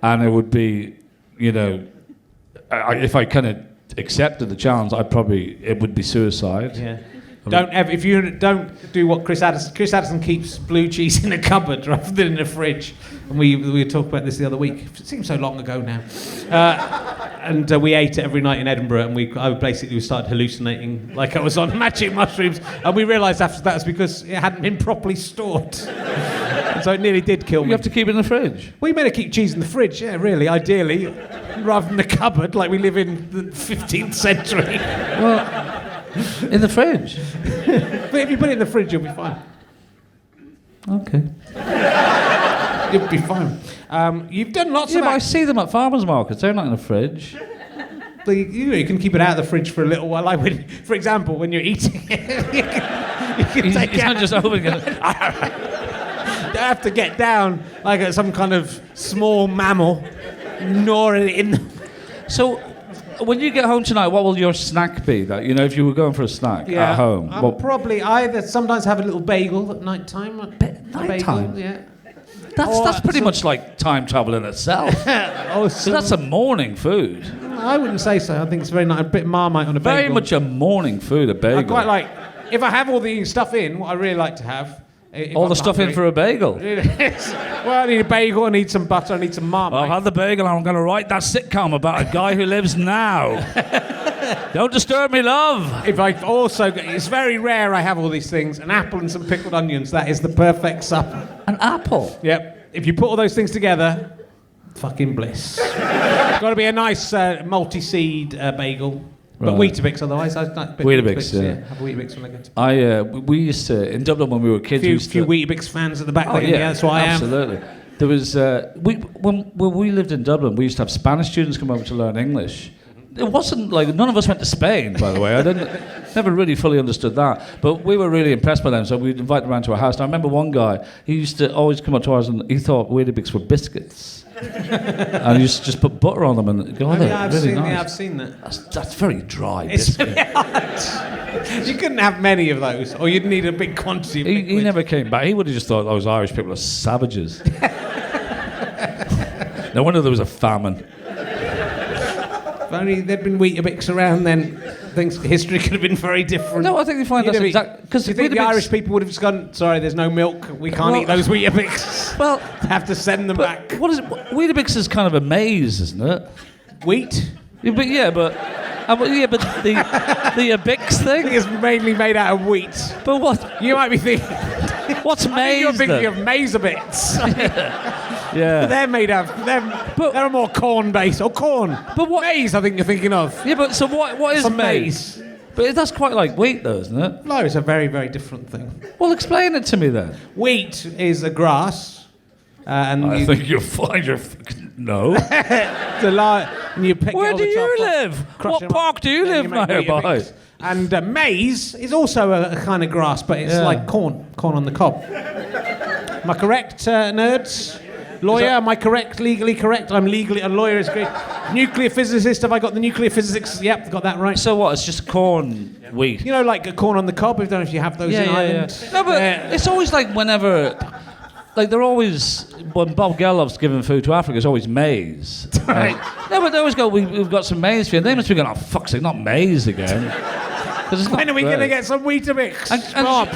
And it would be, if I kind of accepted the challenge, it would be suicide. Yeah. If you don't do what Chris Addison keeps blue cheese in a cupboard rather than in a fridge. And we were talking about this the other week. It seems so long ago now. And we ate it every night in Edinburgh, and I basically started hallucinating like I was on magic mushrooms. And we realised after that it's because it hadn't been properly stored. So it nearly did kill me. You have to keep it in the fridge. We better keep cheese in the fridge, yeah, really, ideally, rather than the cupboard like we live in the 15th century. Well, in the fridge. But if you put it in the fridge, you'll be fine. Okay. You'll be fine. You've done lots of... But I see them at farmers' markets. They're not in the fridge. You can keep it out of the fridge for a little while. Like for example, when you're eating it, you can take it out. Just opening it. You have to get down like some kind of small mammal, gnaw it in. So... When you get home tonight, what will your snack be? That if you were going for a snack at home, I'll probably either sometimes have a little bagel at night time. Night time, yeah. That's pretty much like time travel in itself. So that's a morning food. I wouldn't say so. I think it's very nice. A bit Marmite on a bagel. Very much a morning food, a bagel. I quite like. If I have all the stuff in, what I really like to have. All the stuff in for a bagel. Well, I need a bagel, I need some butter, I need some Marmite. I've had the bagel and I'm going to write that sitcom about a guy who lives now. Don't disturb me, love. If I also, it's very rare I have all these things. An apple and some pickled onions. That is the perfect supper. An apple? Yep. If you put all those things together, fucking bliss. Got to be a nice multi-seed bagel. But Right. Weetabix, otherwise. I like Weetabix, yeah. Have a Weetabix when I go to. We used to, in Dublin when we were kids, we used Few to... Weetabix fans at the back there. Yeah, that's why absolutely. There was when we lived in Dublin, we used to have Spanish students come over to learn English. It wasn't like none of us went to Spain, by the way. I never really fully understood that, but we were really impressed by them. So we'd invite them around to our house. And I remember one guy. He used to always come up to ours, and he thought Weetabix were biscuits, and he used to just put butter on them and go, "Oh, they're really nice." Yeah, I've seen that. That's very dry. It's biscuit. really hard. You couldn't have many of those, or you'd need a big quantity of He liquid. never came back. He would have just thought those Irish people are savages. No wonder there was a famine. If only there'd been Weetabix around then, history could have been very different. No, I think you find that's exact. Because you think the Irish people would have just gone, sorry, there's no milk, we can't eat those Weetabix. Well, have to send them back. What is it? Weetabix is kind of a maize, isn't it? Wheat? Yeah, but the Bix I think thing. it's mainly made out of wheat. But what? You might be thinking, What's I think maize? you're thinking then? of Maize-a-bits. Yeah. They're made out of, they're more corn-based, or corn. But what? Maize, I think you're thinking of. Yeah, but so what is Some maize? But that's quite like wheat, though, isn't it? No, it's a very, very different thing. Well, explain it to me then. Wheat is a grass. And I think you'll find your fucking no. and you pick Where it all do the you top off, live? crush What them up, park do you then live make nearby? Weetabix. And maize is also a kind of grass, but it's like corn on the cob. Am I correct, nerds? Lawyer, am I correct? Legally correct? I'm legally a lawyer. Is great. Nuclear physicist. Have I got the nuclear physics? Yep, got that right. So what? It's just corn, wheat. You know, like a corn on the cob. I don't know if you have those in Ireland. No, but it's always like whenever, like they're always when Bob Geldof's giving food to Africa, it's always maize. Right. No, but they always go, we've got some maize for you. And they must be going, oh fuck's sake, not maize again. When are we going to get some Weetabix? Bob.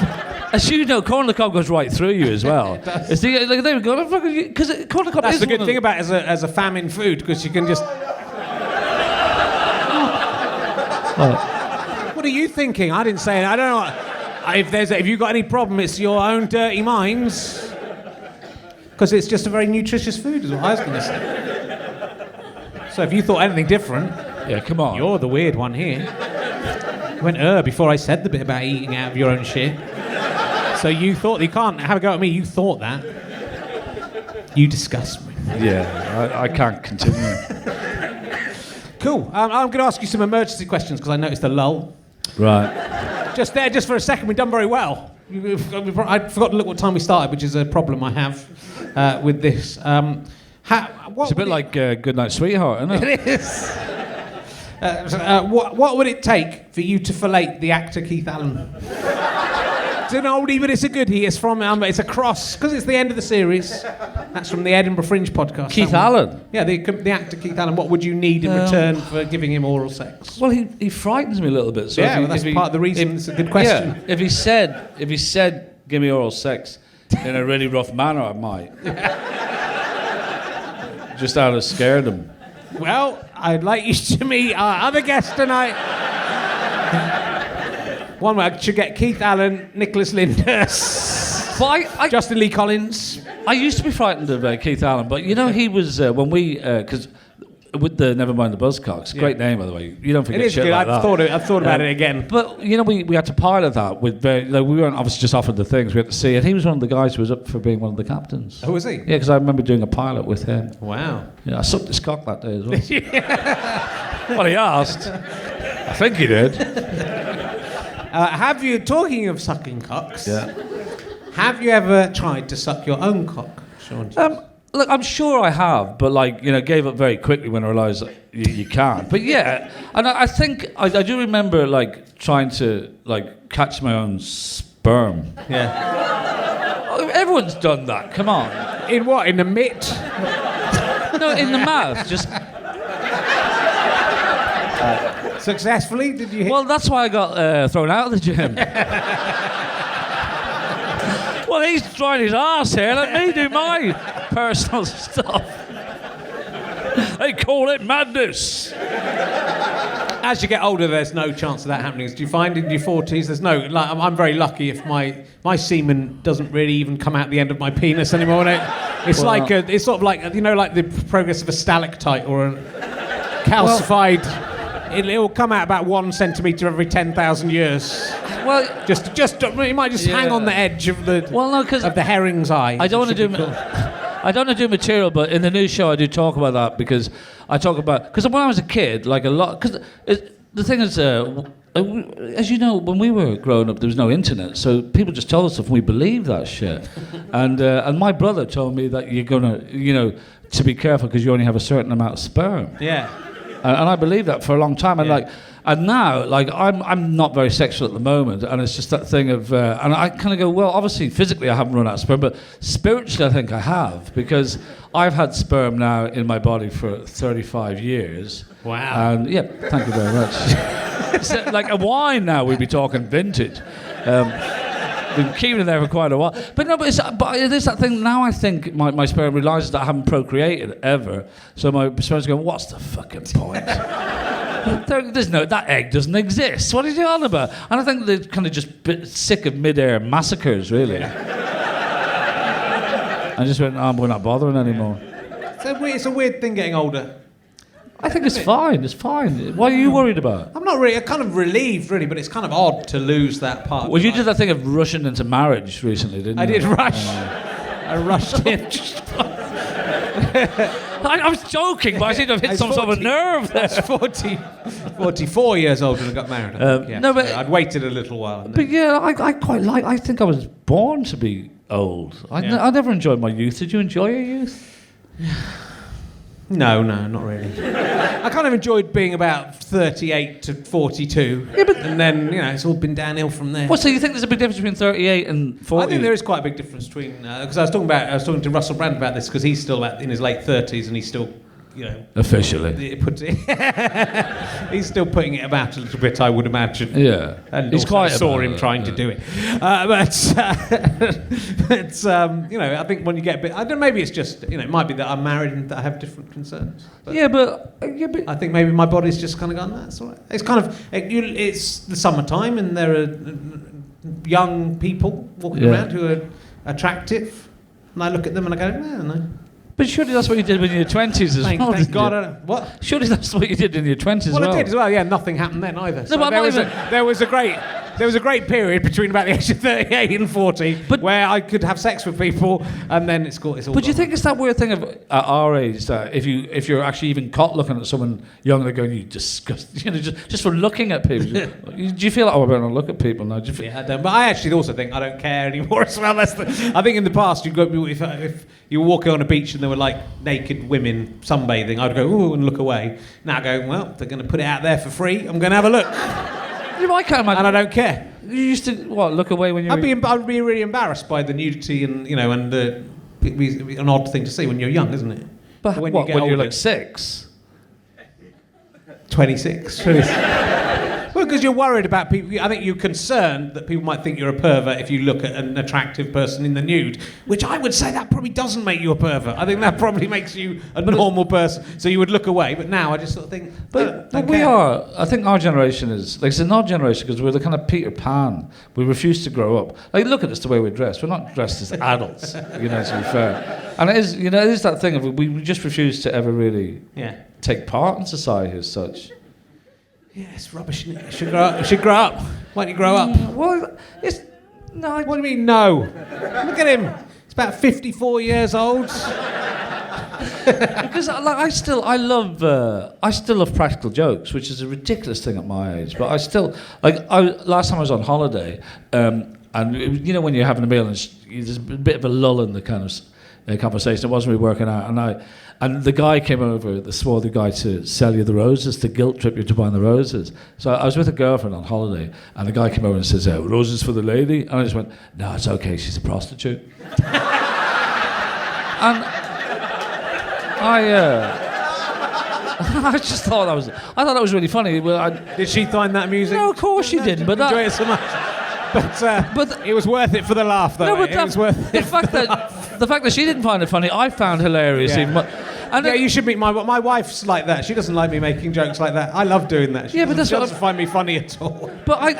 As you know, corn on the cob goes right through you as well. It's the, like, they would go, because corn on the cob That's is the good one thing of about it as a famine food, because you can just. What are you thinking? I didn't say it. I don't know. If you've got any problem, it's your own dirty minds. Because it's just a very nutritious food, is what I was going to say. So if you thought anything different, Yeah, come on. you're the weird one here. You went before I said the bit about eating out of your own shit. So you thought, you can't have a go at me, you thought that. You disgust me. Yeah, I can't continue. Cool. I'm going to ask you some emergency questions because I noticed a lull. Right. Just for a second, we've done very well. I forgot to look what time we started, which is a problem I have with this. It's a bit like Good Night Sweetheart, isn't it? It is. What would it take for you to fillet the actor Keith Allen? It's an oldie, but it's a goodie. It's from it's a cross because it's the end of the series. That's from the Edinburgh Fringe podcast. Keith Allen? Yeah, the actor Keith Allen. What would you need in return for giving him oral sex? Well, he frightens me a little bit. So Yeah, that's part of the reason. It's a good question. Yeah, if he said, give me oral sex in a really rough manner, I might. Just out of scared him. Well, I'd like you to meet our other guest tonight. One way I should get Keith Allen, Nicholas Lyndhurst, But Justin Lee Collins. I used to be frightened of Keith Allen, but you know he was when we because with the Never Mind The Buzzcocks, great name by the way. You don't forget It is shit good. like I've that. thought about it again. But you know we had to pilot that with we weren't obviously just offered the things. We had to see it. He was one of the guys who was up for being one of the captains. Oh, was he? Yeah, because I remember doing a pilot with him. Wow. Yeah, I sucked his cock that day as well. Well, he asked. I think he did. Have you, talking of sucking cocks, Yeah. have you ever tried to suck your own cock, Sean? Look, I'm sure I have, but gave up very quickly when I realised you can't. But yeah, and I think I do remember trying to catch my own sperm. Yeah. Everyone's done that. Come on. In what? In the mitt? No, in the mouth. Just Successfully? Did you hit? well, that's why I got thrown out of the gym. Well, he's trying his arse here. Let me do my personal stuff. They call it madness. As you get older, there's no chance of that happening. Do you find in your 40s, there's no... Like, I'm very lucky if my semen doesn't really even come out the end of my penis anymore. It's it's sort of like, you know, like the progress of a stalactite or a calcified... It'll come out about 1 centimetre every 10,000 years. Well, you might just hang on the edge of the of the herring's eye. I don't want to do. Cool. I don't want to do material, but in the new show I do talk about that because when I was a kid, like a lot, because the thing is, as you know, when we were growing up, there was no internet, so people just told us stuff and we believed that shit. And my brother told me that you're gonna, you know, to be careful because you only have a certain amount of sperm. Yeah. And I believed that for a long time, and now, like, I'm not very sexual at the moment, and it's just that thing of, and I kind of go, well, obviously, physically I haven't run out of sperm, but spiritually I think I have, because I've had sperm now in my body for 35 years. Wow. And, yeah, thank you very much. It's like a wine now, we'd be talking vintage. Been keeping it there for quite a while. But it is that thing, now I think my sperm realises that I haven't procreated ever, so my sperm's going, what's the fucking point? That egg doesn't exist. What are you on about? And I think they're kind of just sick of mid-air massacres, really. I just went, we're not bothering anymore. It's a weird thing getting older. I think it's fine. It's fine. What are you worried about? I'm not really. I'm kind of relieved, really, but it's kind of odd to lose that part. Well, you did that thing of rushing into marriage recently, didn't you? I did rush. I rushed in. I was joking, but I seem to have hit some sort of nerve there. That's 44 years old when I got married. No, but I'd waited a little while. But yeah, I quite like. I think I was born to be old. I never enjoyed my youth. Did you enjoy your youth? No, not really. I kind of enjoyed being about 38 to 42, and then, you know, it's all been downhill from there. Well, so you think there's a big difference between 38 and 40? I think there is quite a big difference between, because I was talking to Russell Brand about this, because he's still in his late 30s and he's still, you know... Officially. He's still putting it about a little bit, I would imagine. Yeah. And he's quite saw him trying to do it. But you know, I think when you get a bit... I don't know, maybe it's just, you know, it might be that I'm married and that I have different concerns. But I think maybe my body's just kind of gone, that's all right. It's kind of... It's the summertime and there are young people walking around who are attractive. And I look at them and I go, no. But surely that's what you did in your 20s as well. Thank God. What? Surely that's what you did in your 20s as well. Well, I did as well. Yeah, nothing happened then either. So but there was a great period between about the age of 38 and 40 where I could have sex with people, and then it's all. But do you think it's that weird thing of at our age that if you're actually even caught looking at someone young, they're going, you disgust, you know, just for looking at people. Do you feel like, I better not look at people now? Yeah, I don't. But I actually also think I don't care anymore as well. I think in the past if you were walking on a beach and there were like naked women sunbathing, I'd go, ooh, and look away. Now I go, well, they're going to put it out there for free, I'm going to have a look. I can't imagine. And I don't care. You used to, look away when you were... I'd be really embarrassed by the nudity and, you know, and it'd be an odd thing to see when you're young, isn't it? But when you're like 6? 26. Well, because you're worried about people. I think you're concerned that people might think you're a pervert if you look at an attractive person in the nude, which I would say that probably doesn't make you a pervert. I think that probably makes you a normal person. So you would look away. But now I just sort of think. But we are. I think our generation is like it's an odd generation because we're the kind of Peter Pan. We refuse to grow up. Like look at us the way we're dressed. We're not dressed as adults. You know, to be fair. And it is that thing of we just refuse to ever really take part in society as such. Yeah, it's rubbish. It should grow up. Why don't you grow up? Well, it's no. What do you mean no? Look at him. He's about 54 years old. Because I still love practical jokes, which is a ridiculous thing at my age. But I still last time I was on holiday, and you know when you're having a meal and there's a bit of a lull in the kind of conversation. It wasn't really working out, and the guy came over, the swarthy guy, to sell you the roses, to guilt trip you to buying the roses. So I was with a girlfriend on holiday, and the guy came over and says, "Roses for the lady?" And I just went, "No, it's okay. She's a prostitute." And I just thought that was really funny. Did she find that amusing? No, of course she didn't. But enjoy it so much. But it was worth it for the laugh, though. No, but it was worth it. The fact that she didn't find it funny, I found hilarious. Yeah. And Yeah, you should meet my wife's like that. She doesn't like me making jokes like that. I love doing that. She Yeah, but that's she what doesn't find me funny at all. But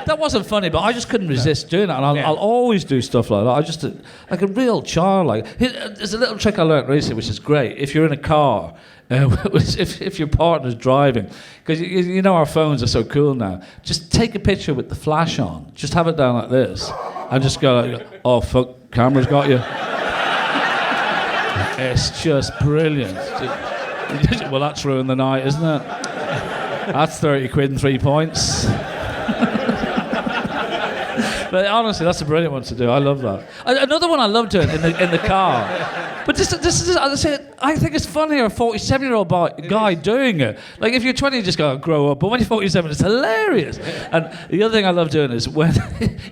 that wasn't funny, but I just couldn't resist doing it, and I'll always do stuff like that. I just, like a real child. There's a little trick I learned recently, which is great. If you're in a car, if your partner's driving, because you know our phones are so cool now, just take a picture with the flash on. Just have it down like this, and just go like, oh fuck, camera's got you. It's just brilliant. Well, that's ruined the night, isn't it? That's 30 quid and 3 points. But honestly, that's a brilliant one to do. I love that. Another one I love doing in the car. But this is, I think it's funnier a 47-year-old guy doing it. Like if you're 20, you just go grow up. But when you're 47, it's hilarious. And the other thing I love doing is when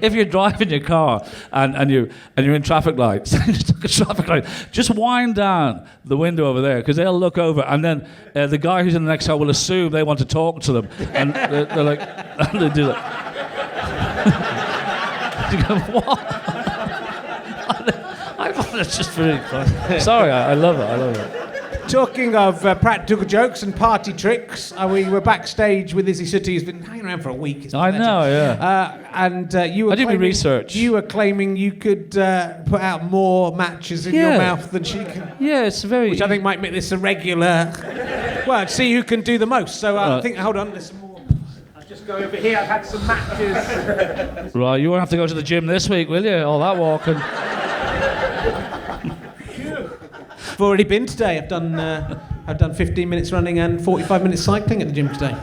if you're driving your car and you're in traffic lights, you stuck a traffic light, just wind down the window over there because they'll look over and then the guy who's in the next car will assume they want to talk to them and they're like, and they do that. You go, what? I find it's just really fun. Sorry, I love it. Talking of practical jokes and party tricks, we were backstage with Izzy Sooty, who's been hanging around for a week. I know, yeah. And you were I did my research. You were claiming you could put out more matches in your mouth than she can. Yeah, it's very... Which I think might make this a regular... Well, see who can do the most. So I think, hold on, there's some more. I'll just go over here. I've had some matches. Right, you won't have to go to the gym this week, will you? All that walking. I've already been today. I've done 15 minutes running and 45 minutes cycling at the gym today.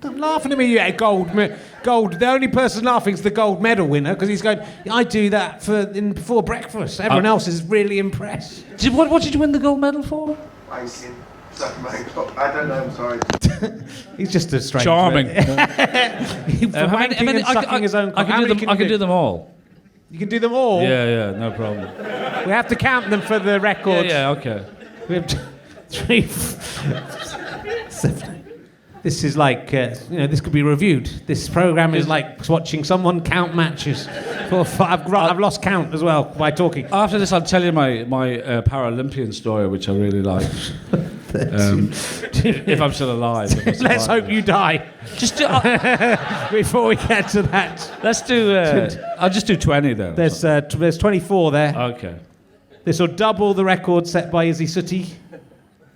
Don't laughing at me, you gold. The only person laughing is the gold medal winner because he's going, I do that before breakfast. Everyone else is really impressed. What did you win the gold medal for? Icing. I don't know, I'm sorry. He's just a strange... Charming. Wanking and sucking his own cock. I can do them all. You can do them all? Yeah, no problem. We have to count them for the record. Yeah, okay. We have 3, 7. This is like, this could be reviewed. This program is like watching someone count matches. I've lost count as well by talking. After this, I'll tell you my Paralympian story, which I really like. If I'm still alive. Let's hope you die. Just do, before we get to that. Let's do. I'll just do 20 then. There's 24 there. Okay. This will double the record set by Izzy Sooty.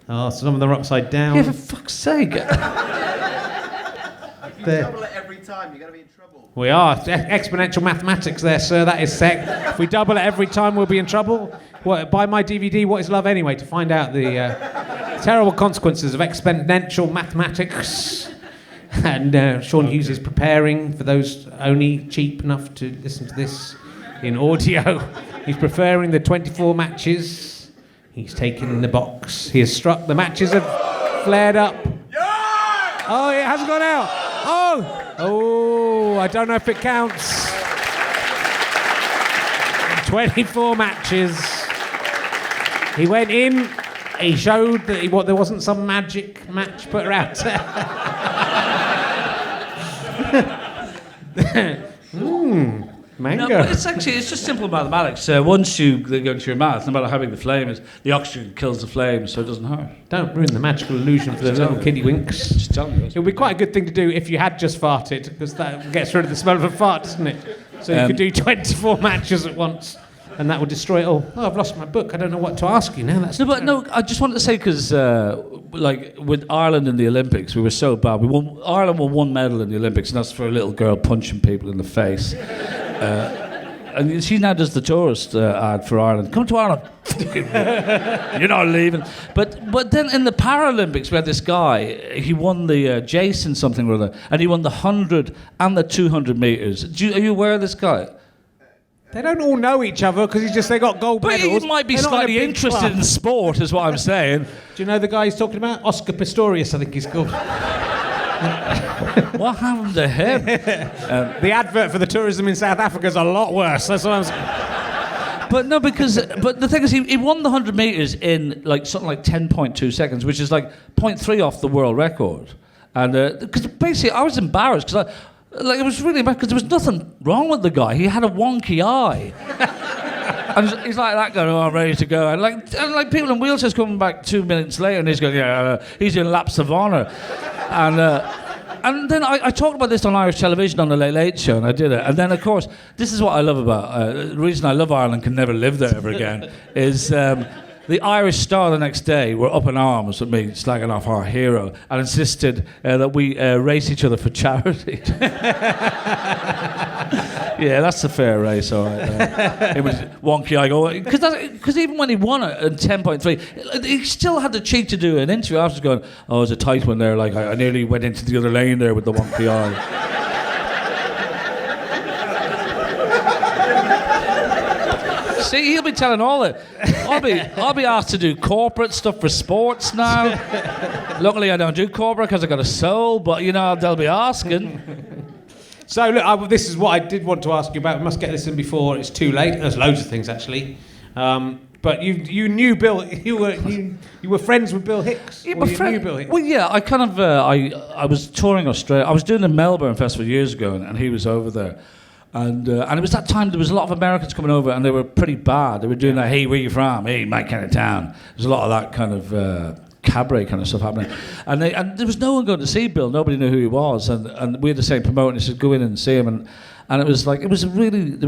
Oh, some of them are upside down. Yeah, for fuck's sake. Double it every time, you're going to be in trouble. We are. Exponential mathematics there, sir. That is sec. If we double it every time, we'll be in trouble. Buy my DVD, What is Love Anyway, to find out the terrible consequences of exponential mathematics. And Sean Hughes is preparing, for those only cheap enough to listen to this in audio, he's preparing the 24 matches. He's taken the box. He has struck. The matches have flared up. Oh, it hasn't gone out. Oh, I don't know if it counts. 24 matches. He went in. He showed that there wasn't some magic match put around. Mango. No, but it's just simple mathematics. Once they go into your mouth, no matter how big the flame is, the oxygen kills the flame, so it doesn't hurt. Don't ruin the magical illusion for the little kiddie winks. Just tell me. It would be quite a good thing to do if you had just farted, because that gets rid of the smell of a fart, doesn't it? So you could do 24 matches at once, and that would destroy it all. Oh, I've lost my book. I don't know what to ask you now. I just wanted to say, because with Ireland in the Olympics, we were so bad. Ireland won 1 medal in the Olympics, and that's for a little girl punching people in the face. And she now does the tourist ad for Ireland. Come to Ireland. You're not leaving. But then in the Paralympics, we had this guy. He won the Jason something or other, and he won the 100 and the 200 meters. Are you aware of this guy? They don't all know each other because they got gold medals. But he might be slightly interested in sport, is what I'm saying. Do you know the guy he's talking about? Oscar Pistorius, I think he's called. What happened to him? The advert for the tourism in South Africa is a lot worse. That's what I'm saying. But the thing is, he won the 100 meters in something like 10.2 seconds, which is like 0.3 off the world record. And because basically I was embarrassed because it was really bad because there was nothing wrong with the guy. He had a wonky eye. And he's like that going, oh, I'm ready to go. And like people in wheelchairs coming back 2 minutes later, and he's going, he's doing laps of honour. And then I talked about this on Irish television on the Late Late Show, and I did it. And then, of course, this is what I love about the reason I love Ireland, can never live there ever again, is the Irish Star the next day were up in arms with me, slagging off our hero, and insisted that we race each other for charity. Yeah, that's a fair race, all right. It was wonky. I go because even when he won it at 10.3, he still had the cheek to do an interview after going, "Oh, it was a tight one there. Like I nearly went into the other lane there with the wonky eye." See, he'll be telling all it. I'll be asked to do corporate stuff for sports now. Luckily, I don't do corporate because I got a soul, but they'll be asking. So look, this is what I did want to ask you about. We must get this in before it's too late. There's loads of things actually, but you knew Bill. You were friends with Bill Hicks. Yeah, knew Bill Hicks. Well, yeah, I kind of I was touring Australia. I was doing the Melbourne Festival years ago, and he was over there. And it was that time there was a lot of Americans coming over, and they were pretty bad. They were doing that, hey, where you from? Hey, my kind of town. There's a lot of that kind of cabaret kind of stuff happening. And there was no one going to see Bill. Nobody knew who he was. And we had the same promoter, and he said, go in and see him. And it was like, there was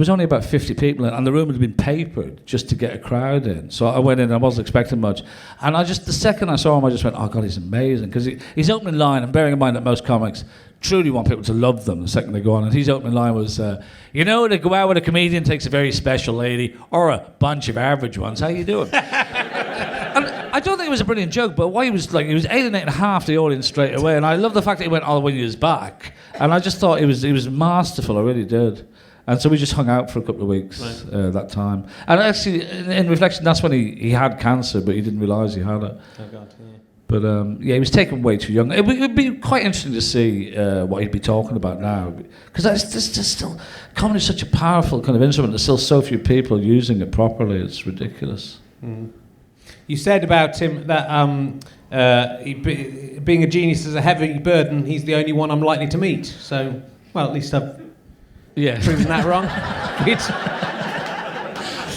only about 50 people in, and the room had been papered just to get a crowd in. So I went in, and I wasn't expecting much. And the second I saw him, I just went, oh God, he's amazing. Because his opening line, and bearing in mind that most comics truly want people to love them the second they go on, and his opening line was, to go out with a comedian takes a very special lady or a bunch of average ones. How you doing? And I don't think it was a brilliant joke, but why he was alienating half the audience straight away, and I love the fact that he went all the way to his back, and I just thought he was masterful. I really did. And so we just hung out for a couple of weeks that time. And actually, in reflection, that's when he had cancer, but he didn't realise he had it. Oh God, yeah. But he was taken way too young. It would be quite interesting to see what he'd be talking about now, because there's still comedy is such a powerful kind of instrument. There's still so few people using it properly. It's ridiculous. Mm. You said about him that being a genius is a heavy burden. He's the only one I'm likely to meet. So, well, at least I've proven that wrong.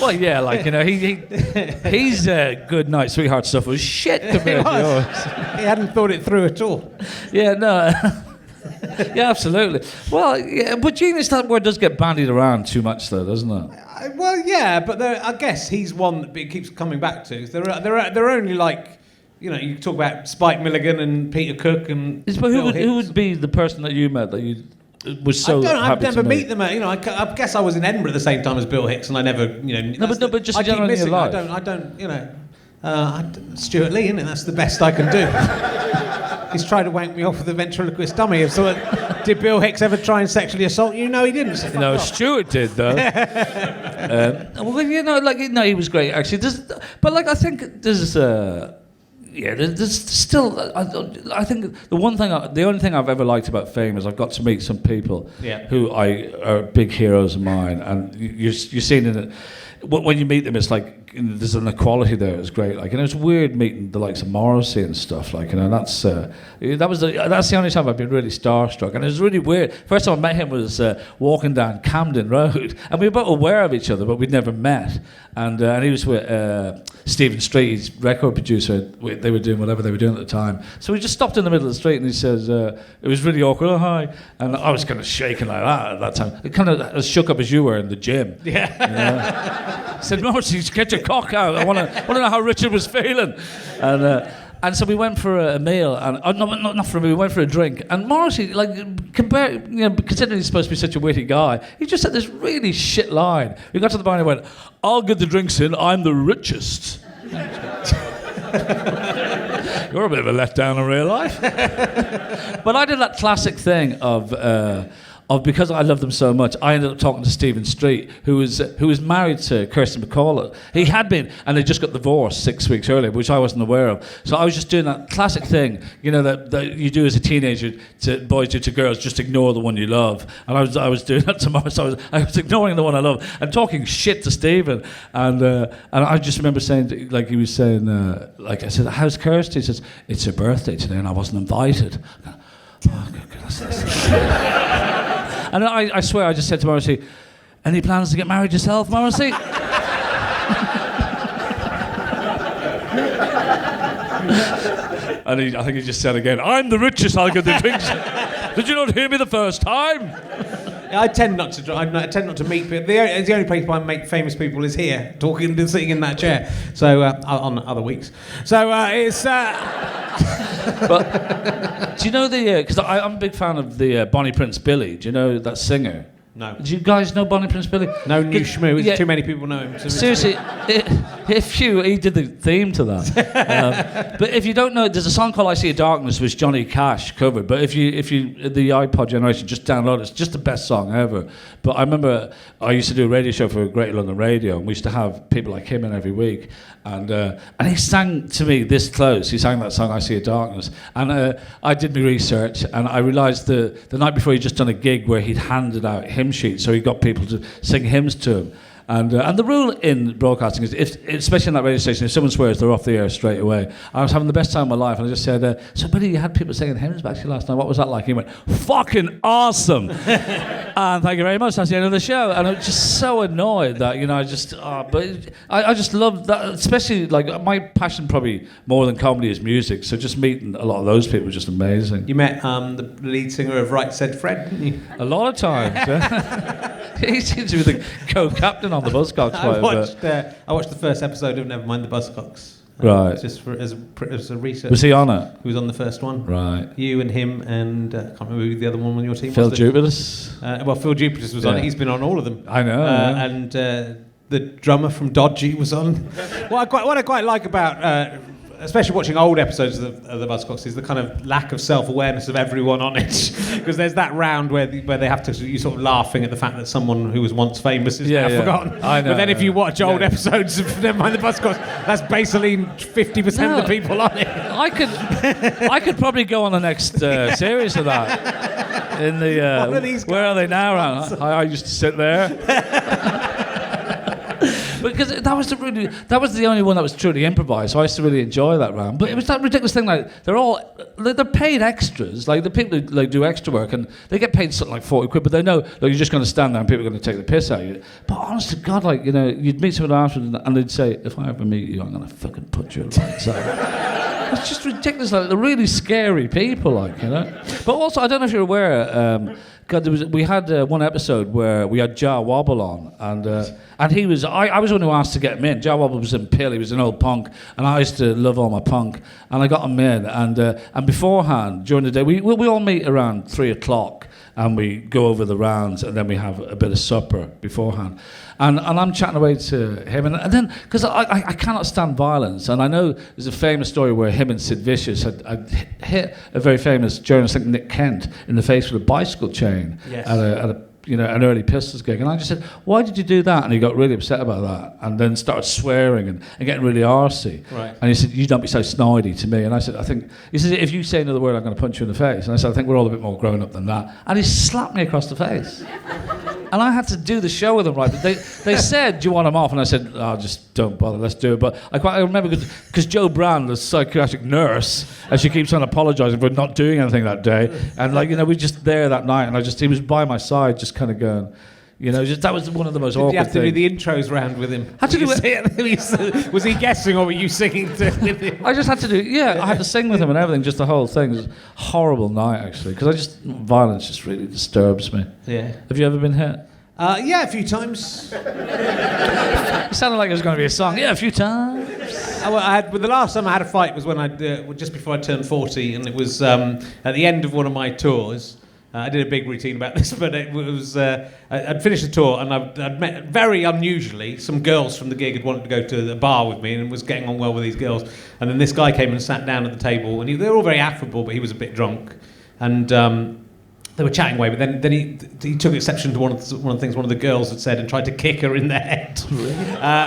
Well, yeah, he's good night, sweetheart stuff was shit compared to yours. He hadn't thought it through at all. Yeah, no. Yeah, absolutely. Well, yeah, but genius, that word does get bandied around too much, though, doesn't it? Well, yeah, but I guess he's one that it keeps coming back to. There are only you talk about Spike Milligan and Peter Cook and. But who would be the person that you met that you was so happy I've never to meet them. I guess I was in Edinburgh at the same time as Bill Hicks, and I never, but just I keep generally in missing. your life. I don't. Stuart Lee, isn't it? That's the best I can do. He's tried to wank me off with a ventriloquist dummy. Did Bill Hicks ever try and sexually assault you? No, he didn't. No, Stuart did though. He was great actually. I think there's there's still. I think the only thing I've ever liked about fame is I've got to meet some people who are big heroes of mine, and you're seeing it when you meet them. It's like there's an equality there. It's great. It's weird meeting the likes of Morrissey and stuff. That's the only time I've been really starstruck, and it was really weird. First time I met him was walking down Camden Road, and we were both aware of each other, but we'd never met. And he was with Stephen Street, his record producer. They were doing whatever they were doing at the time. So we just stopped in the middle of the street, and he says, it was really awkward. Oh, hi. And I was kind of shaking like that at that time. It kind of as shook up as you were in the gym. Yeah. He said, Morrissey, get your cock out. I want to know how Richard was feeling. And so we went for a meal, and not for a meal, we went for a drink. And Morrissey, considering he's supposed to be such a witty guy, he just said this really shit line. We got to the bar and he went, I'll get the drinks in, I'm the richest. You're a bit of a letdown in real life. But I did that classic thing of because I loved them so much, I ended up talking to Stephen Street, who was married to Kirsten McCall. He had been, and they just got divorced 6 weeks earlier, which I wasn't aware of. So I was just doing that classic thing, that you do as a teenager, boys do to girls, just ignore the one you love. And I was doing that tomorrow, so I was ignoring the one I love and talking shit to Stephen. And I just remember saying, he was saying, I said, how's Kirsty? He says, it's her birthday today, and I wasn't invited. And I swear I just said to Morrissey, any plans to get married yourself, Morrissey? And I think he just said again, I'm the richest I'll get the drinks. Did you not hear me the first time? I tend not to. I tend not to meet people. The only place I meet famous people is here, talking and sitting in that chair. So on other weeks. So it's. But do you know the? Because I'm a big fan of the Bonnie Prince Billy. Do you know that singer? No. Do you guys know Bonnie Prince Billy? No new schmoo. Yeah. Too many people know him. Seriously, he did the theme to that. But if you don't know, there's a song called "I See a Darkness" which Johnny Cash covered. But if you the iPod generation, just download it. It's just the best song ever. But I remember I used to do a radio show for Great London Radio, and we used to have people like him in every week. And he sang to me this close. He sang that song "I See a Darkness," and I did my research, and I realised the night before he'd just done a gig where he'd handed out hymn sheets, so he got people to sing hymns to him. And the rule in broadcasting is, especially in that radio station, if someone swears, they're off the air straight away. I was having the best time of my life, and I just said, "So, buddy, you had people singing hymns back to you last night. What was that like?" He went, "Fucking awesome!" And thank you very much. That's the end of the show. And I was just so annoyed that I just love that. Especially like my passion, probably more than comedy, is music. So just meeting a lot of those people was just amazing. You met the lead singer of Right Said Fred, didn't you? A lot of times. Yeah. He seems to be the co-captain on the Buzzcocks. I watched the first episode of Never Mind The Buzzcocks. Right. Just as a research. Was he on it? He was on the first one. Right. You and him and I can't remember who the other one on your team Phil was. Jupitus. Phil Jupitus was on it. He's been on all of them. I know. Yeah. And the drummer from Dodgy was on. What I quite like about especially watching old episodes of the Buzzcocks is the kind of lack of self-awareness of everyone on it, because there's that round where they have to, you sort of laughing at the fact that someone who was once famous is now forgotten. I know. But then if you watch old episodes of Never Mind The Buzzcocks, that's basically 50% of the people on it. I could probably go on the next series of that. In the where are they now? I used to sit there. Because that was the only one that was truly improvised, so I used to really enjoy that round. But it was that ridiculous thing, like they're paid extras, like the people who like do extra work, and they get paid something like 40 quid, but they know like you're just going to stand there and people are going to take the piss out of you. But honest to God, like you'd meet someone afterwards and they'd say, "If I ever meet you, I'm going to fucking put your lights out." It's just ridiculous. Like they're really scary people, But also, I don't know if you're aware. God, we had one episode where we had Jar Wobble on, and he was. I was the one who asked to get him in. Jar Wobble was in Pill. He was an old punk, and I used to love all my punk, and I got him in. And beforehand, during the day, we all meet around 3:00, and we go over the rounds, and then we have a bit of supper beforehand. And I'm chatting away to him, and then, because I cannot stand violence, and I know there's a famous story where him and Sid Vicious had hit a very famous journalist, I think Nick Kent, in the face with a bicycle chain at an early Pistols gig, and I just said, "Why did you do that?" And he got really upset about that, and then started swearing and getting really arsey. Right. And he said, "You don't be so snidey to me." And I said, he said, "If you say another word, I'm going to punch you in the face." And I said, "I think we're all a bit more grown up than that." And he slapped me across the face. And I had to do the show with them, right? But they said, "Do you want him off?" And I said, "Oh, just don't bother, let's do it." But I remember because Jo Brand, the psychiatric nurse, and she keeps on apologising for not doing anything that day. And we were just there that night, and he was by my side, just kind of going, that was one of the most awkward things. Did you have to do the intros round with him? Had to do it. Was he guessing, or were you singing with him? I just had to do, I had to sing with him and everything, just the whole thing. It was a horrible night, actually, because violence just really disturbs me. Yeah. Have you ever been hit? Yeah, a few times. It sounded like it was going to be a song. Yeah, a few times. The last time I had a fight was when just before I turned 40, and it was at the end of one of my tours. I did a big routine about this, but it was I'd finished the tour, and I'd met, very unusually, some girls from the gig had wanted to go to the bar with me and was getting on well with these girls. And then this guy came and sat down at the table, and they were all very affable, but he was a bit drunk. And they were chatting away, but then he took exception to one of the things one of the girls had said and tried to kick her in the head,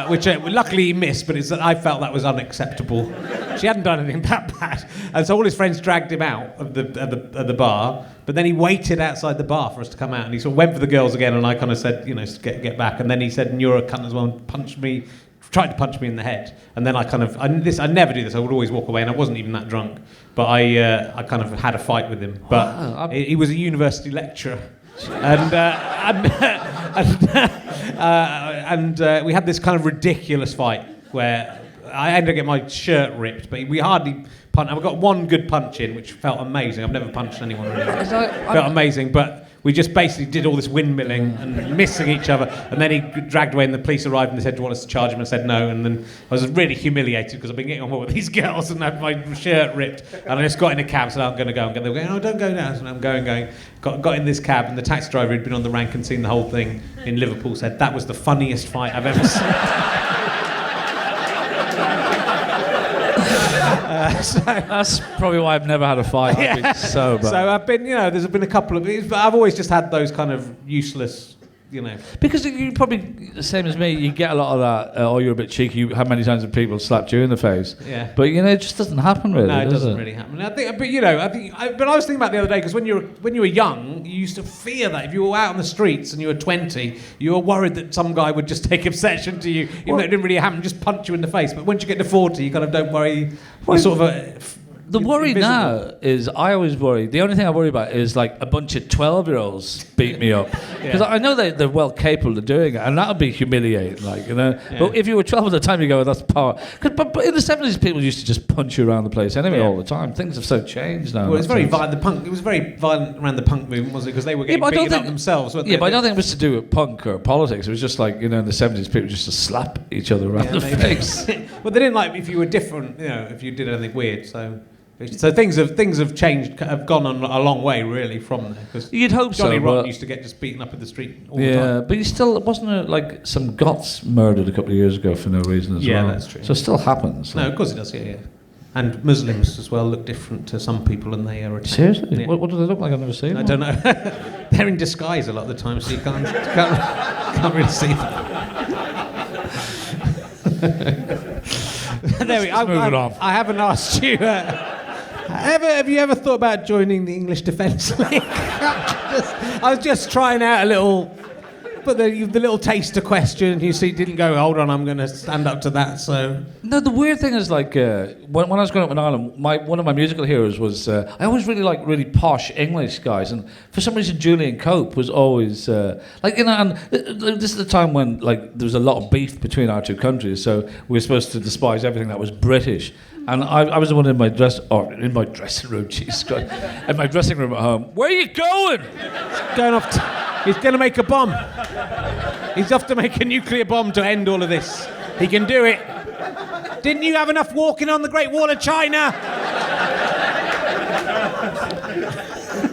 which luckily he missed. But I felt that was unacceptable. She hadn't done anything that bad, and so all his friends dragged him out of the bar. But then he waited outside the bar for us to come out, and he sort of went for the girls again. And I kind of said, get back. And then he said, "And you're a cunt as well," and tried to punch me in the head. And then I never do this. I would always walk away, and I wasn't even that drunk. But I kind of had a fight with him. But he was a university lecturer. And we had this kind of ridiculous fight where I ended up getting my shirt ripped, but we hardly punched. I got one good punch in, which felt amazing. I've never punched anyone really. Felt amazing, but we just basically did all this windmilling and missing each other, and then he dragged away and the police arrived and they said, do you want us to charge him? And I said no, and then I was really humiliated because I've been getting on well with these girls and I had my shirt ripped, and I just got in a cab and said, I'm going to go. They were going, oh, don't go now. So I'm going. Got in this cab, and the taxi driver who'd been on the rank and seen the whole thing in Liverpool said, that was the funniest fight I've ever seen. That's probably why I've never had a fight. I've been so bad. So I've been, there's been a couple of these, but I've always just had those kind of useless, Because you probably, the same as me, you get a lot of that, oh, you're a bit cheeky, how many times have people slapped you in the face? Yeah. But, it just doesn't happen really, No, it does doesn't really happen. But I was thinking about the other day, because when you were young, you used to fear that if you were out on the streets and you were 20, you were worried that some guy would just take obsession to you, even though it didn't really happen, just punch you in the face. But once you get to 40, you kind of don't worry. You're sort of the worry invisible. now is, I always worry, the only thing I worry about is like a bunch of 12-year-olds beat me up. Because I know they're well capable of doing it, and that would be humiliating, Yeah. But if you were 12 at the time, you go, that's power. But in the 70s, people used to just punch you around the place anyway all the time. Things have so changed now. Well, it's very violent. It was very violent around the punk movement, wasn't it? Because they were getting beaten up themselves, weren't they? Yeah, but I don't think it was to do with punk or politics. It was just like, in the 70s, people used to slap each other around the face. Well, they didn't like if you were different, if you did anything weird, So things have changed, have gone on a long way, really, from there. 'Cause You'd hope Johnny so. Rotten used to get just beaten up in the street all the time. Yeah, but wasn't there like some Goths murdered a couple of years ago for no reason as well? Yeah, that's true. So it still happens. No, of course it does, yeah. And Muslims as well look different to some people, and they are attacked. Seriously? Yeah. What do they look like? I've never seen I them. don't know. They're in disguise a lot of the time, so you can't really see them. There we go. Moving on. I haven't asked you. Have you ever thought about joining the English Defence League? I was just trying out a little, but the little taster question. You see, didn't go. Hold on, I'm going to stand up to that. So No, the weird thing is when I was growing up in Ireland, one of my musical heroes was I always really liked really posh English guys, and for some reason Julian Cope was always and this is the time when there was a lot of beef between our two countries, so we were supposed to despise everything that was British. And I was the one in my dressing room, Jesus Christ, in my dressing room at home. Where are you going? he's going to make a bomb. He's off to make a nuclear bomb to end all of this. He can do it. Didn't you have enough walking on the Great Wall of China?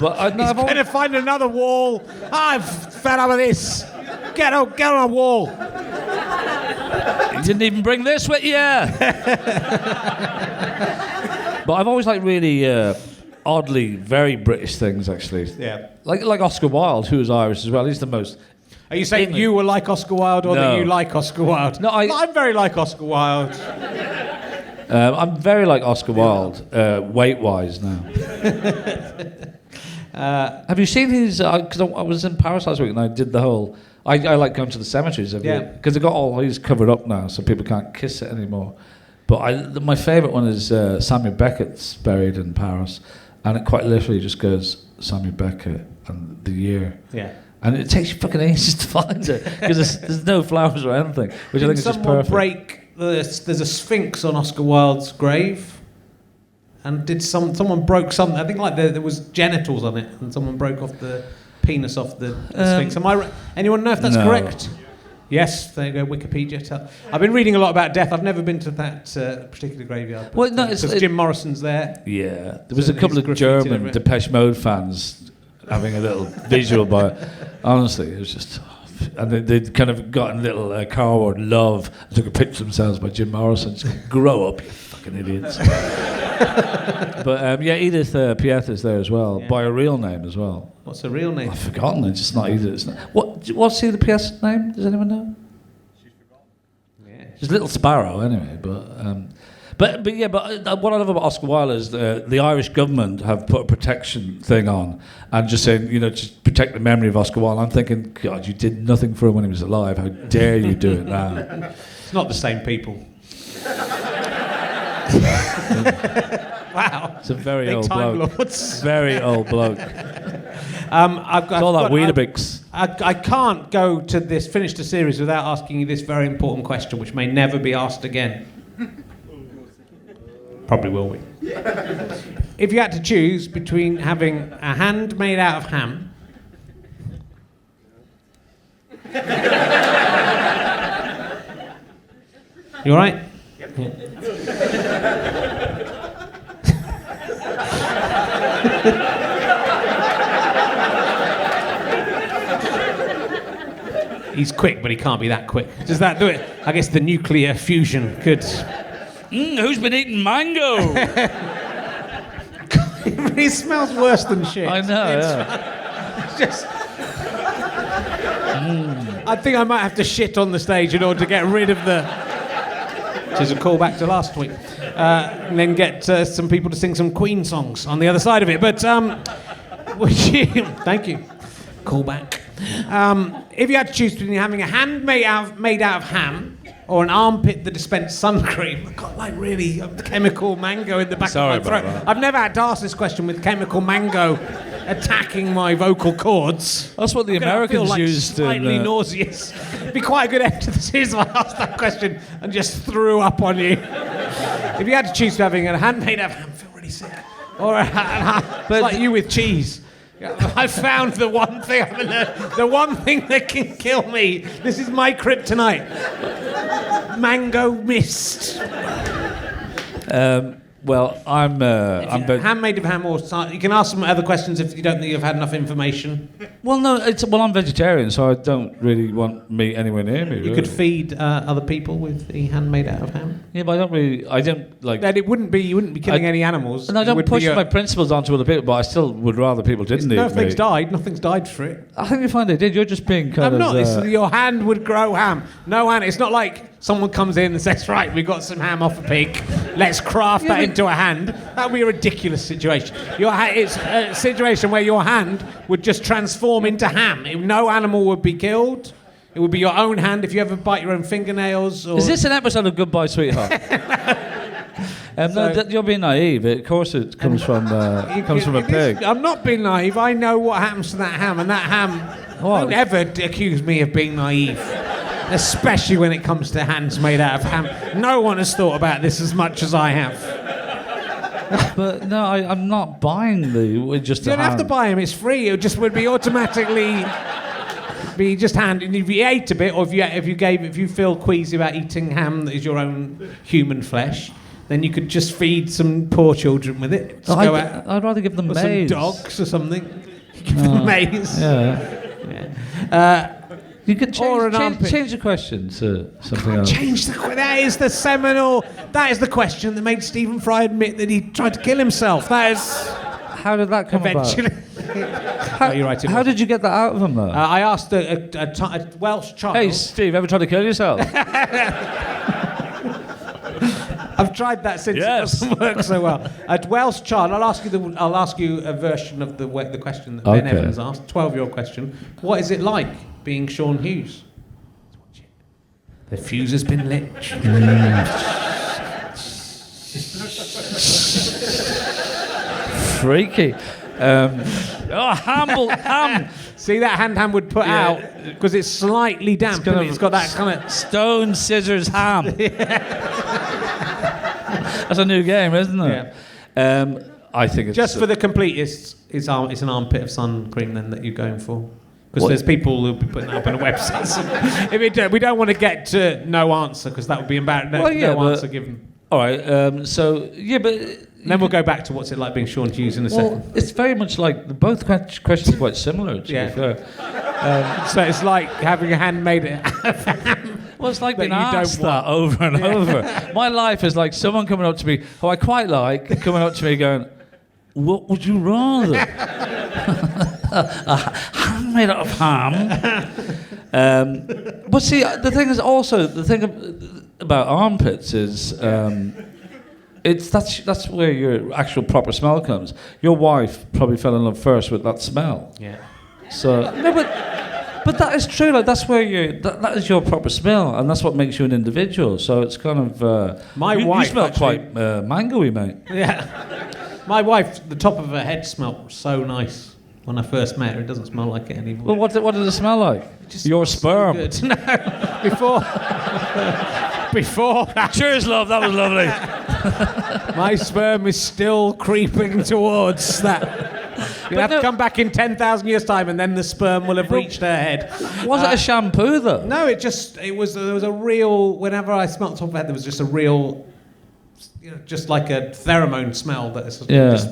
But He's going to find another wall. I've fed up with this. Get on a wall. You didn't even bring this with you. But I've always liked really oddly very British things, actually. Yeah. Like Oscar Wilde, who is Irish as well. He's the most. Are you saying you were like Oscar Wilde, or that you like Oscar Wilde? No, I'm very like Oscar Wilde. I'm very like Oscar Wilde, weight-wise now. Have you seen his? Because I was in Paris last week and I did the whole. I like going to the cemeteries because they got all these covered up now, so people can't kiss it anymore. But my favourite one is Samuel Beckett's buried in Paris, and it quite literally just goes Samuel Beckett and the year. Yeah. And it takes you fucking ages to find it because there's no flowers or anything, which I think is just perfect. There's a sphinx on Oscar Wilde's grave, and someone broke something? I think there was genitals on it, and someone broke off the penis off the sphinx. Anyone know if that's correct? Yes, there you go, Wikipedia. I've been reading a lot about death. I've never been to that particular graveyard. Well, no, it's Jim Morrison's there. Yeah, there was a couple of German Depeche Mode fans having a little visual by it. Honestly, it was just... And they'd kind of got a little cardboard love and took a picture of themselves by Jim Morrison. Just grow up, you fucking idiots. But Edith Piaf is there as well, by a real name as well. What's her real name? I've forgotten. It's just not Edith. It's not. What's Edith Piaf's name? Does anyone know? She's forgotten. Yeah. She's Little Sparrow, anyway. But what I love about Oscar Wilde is the Irish government have put a protection thing on and just saying, just protect the memory of Oscar Wilde. I'm thinking, God, you did nothing for him when he was alive. How dare you do it now? It's not the same people. Wow. It's a very Big old time bloke. lords. Very old bloke. I've got It's all that Weetabix. I can't go to finish the series without asking you this very important question, which may never be asked again. Probably will be. If you had to choose between having a hand made out of ham You all right? Yep. Yeah. He's quick, but he can't be that quick. Does that do it? I guess the nuclear fusion could... Who's been eating mango? It really smells worse than shit. I know, It's just... I think I might have to shit on the stage in order to get rid of the... Which is a callback to last week. And then get some people to sing some Queen songs on the other side of it. But, would you... Thank you. Callback. If you had to choose between having a hand made out of ham or an armpit that dispensed suncream, I've got like really chemical mango in the back of my throat. I've never had to ask this question with chemical mango attacking my vocal cords. That's what the Americans like used. Slightly nauseous. It'd be quite a good end to the series if I asked that question and just threw up on you. If you had to choose having a hand made out of ham, I feel really sick. Or it's like you with cheese. I found the one thing that can kill me. This is my kryptonite. Mango mist. Well, I'm Ham made of ham or you can ask some other questions if you don't think you've had enough information. Well, no, I'm vegetarian, so I don't really want meat anywhere near me. You could feed other people with the hand made out of ham. Yeah, but I don't like. Then you wouldn't be killing any animals. And I don't push my principles onto other people, but I still would rather people didn't eat meat. Nothing's died for it. I think you find they did. You're just being kind I'm of... not. Your hand would grow ham. No hand. It's not like someone comes in and says, right, we got some ham off a pig. Let's craft that into a hand. That would be a ridiculous situation. It's a situation where your hand would just transform into ham. No animal would be killed. It would be your own hand if you ever bite your own fingernails. Or... Is this an episode of Goodbye, Sweetheart? You're being naive. Of course it comes from a pig. I'm not being naive. I know what happens to that ham, and that ham... Don't ever accuse me of being naive. Especially when it comes to hands made out of ham. No one has thought about this as much as I have. But no, I'm not buying You don't have to buy them, it's free. It just would be automatically be just hand. And if you ate a bit, or if you feel queasy about eating ham that is your own human flesh, then you could just feed some poor children with it. Just go out, I'd rather give them maize. Some dogs or something. Give them maize. Yeah. You could change the question to something else. That is the seminal. That is the question that made Stephen Fry admit that he tried to kill himself. That is. How did that come eventually. About? How did you get that out of him, though? I asked a Welsh child. Hey, Steve, ever tried to kill yourself? I've tried that since. Yes. It doesn't work so well. A Welsh child. I'll ask you a version of the question that Ben Evans asked. 12-year-old question. What is it like being Sean Hughes? The fuse has been lit. Freaky. Ham. See that ham would put out because it's slightly damp. It's got that kind of stone, scissors, ham. That's a new game, isn't it? Yeah. I think it's just for the completists. It's an armpit of sun cream then that you're going for. Because there's people who'll be putting that up on a website. So we don't want to get to no answer because that would be embarrassing. No answer given. All right. But then we'll go back to what's it like being Sean Hughes in a second. It's very much like both questions are quite similar. To be fair. So it's like having a handmade ham. Well, it's like being asked that over and over. My life is like someone coming up to me, who I quite like, coming up to me going, "What would you rather? A hand made out of ham?" But see, the thing is also about armpits is that's where your actual proper smell comes. Your wife probably fell in love first with that smell. Yeah. So no, but But that is true. Like that's where that is your proper smell, and that's what makes you an individual. So it's kind of My you wife smell actually- quite mangoey, mate. Yeah. My wife, the top of her head smelled so nice when I first met her. It doesn't smell like it anymore. Well, what did it smell like? Your sperm. Good. No, before. Before that, Cheers, love. That was lovely. my sperm is still creeping towards that. You'll have to come back in 10,000 years' time, and then the sperm will have reached her head. Was it a shampoo though? No, there was a real. Whenever I smelt top of her head, there was just a real, just like a pheromone smell that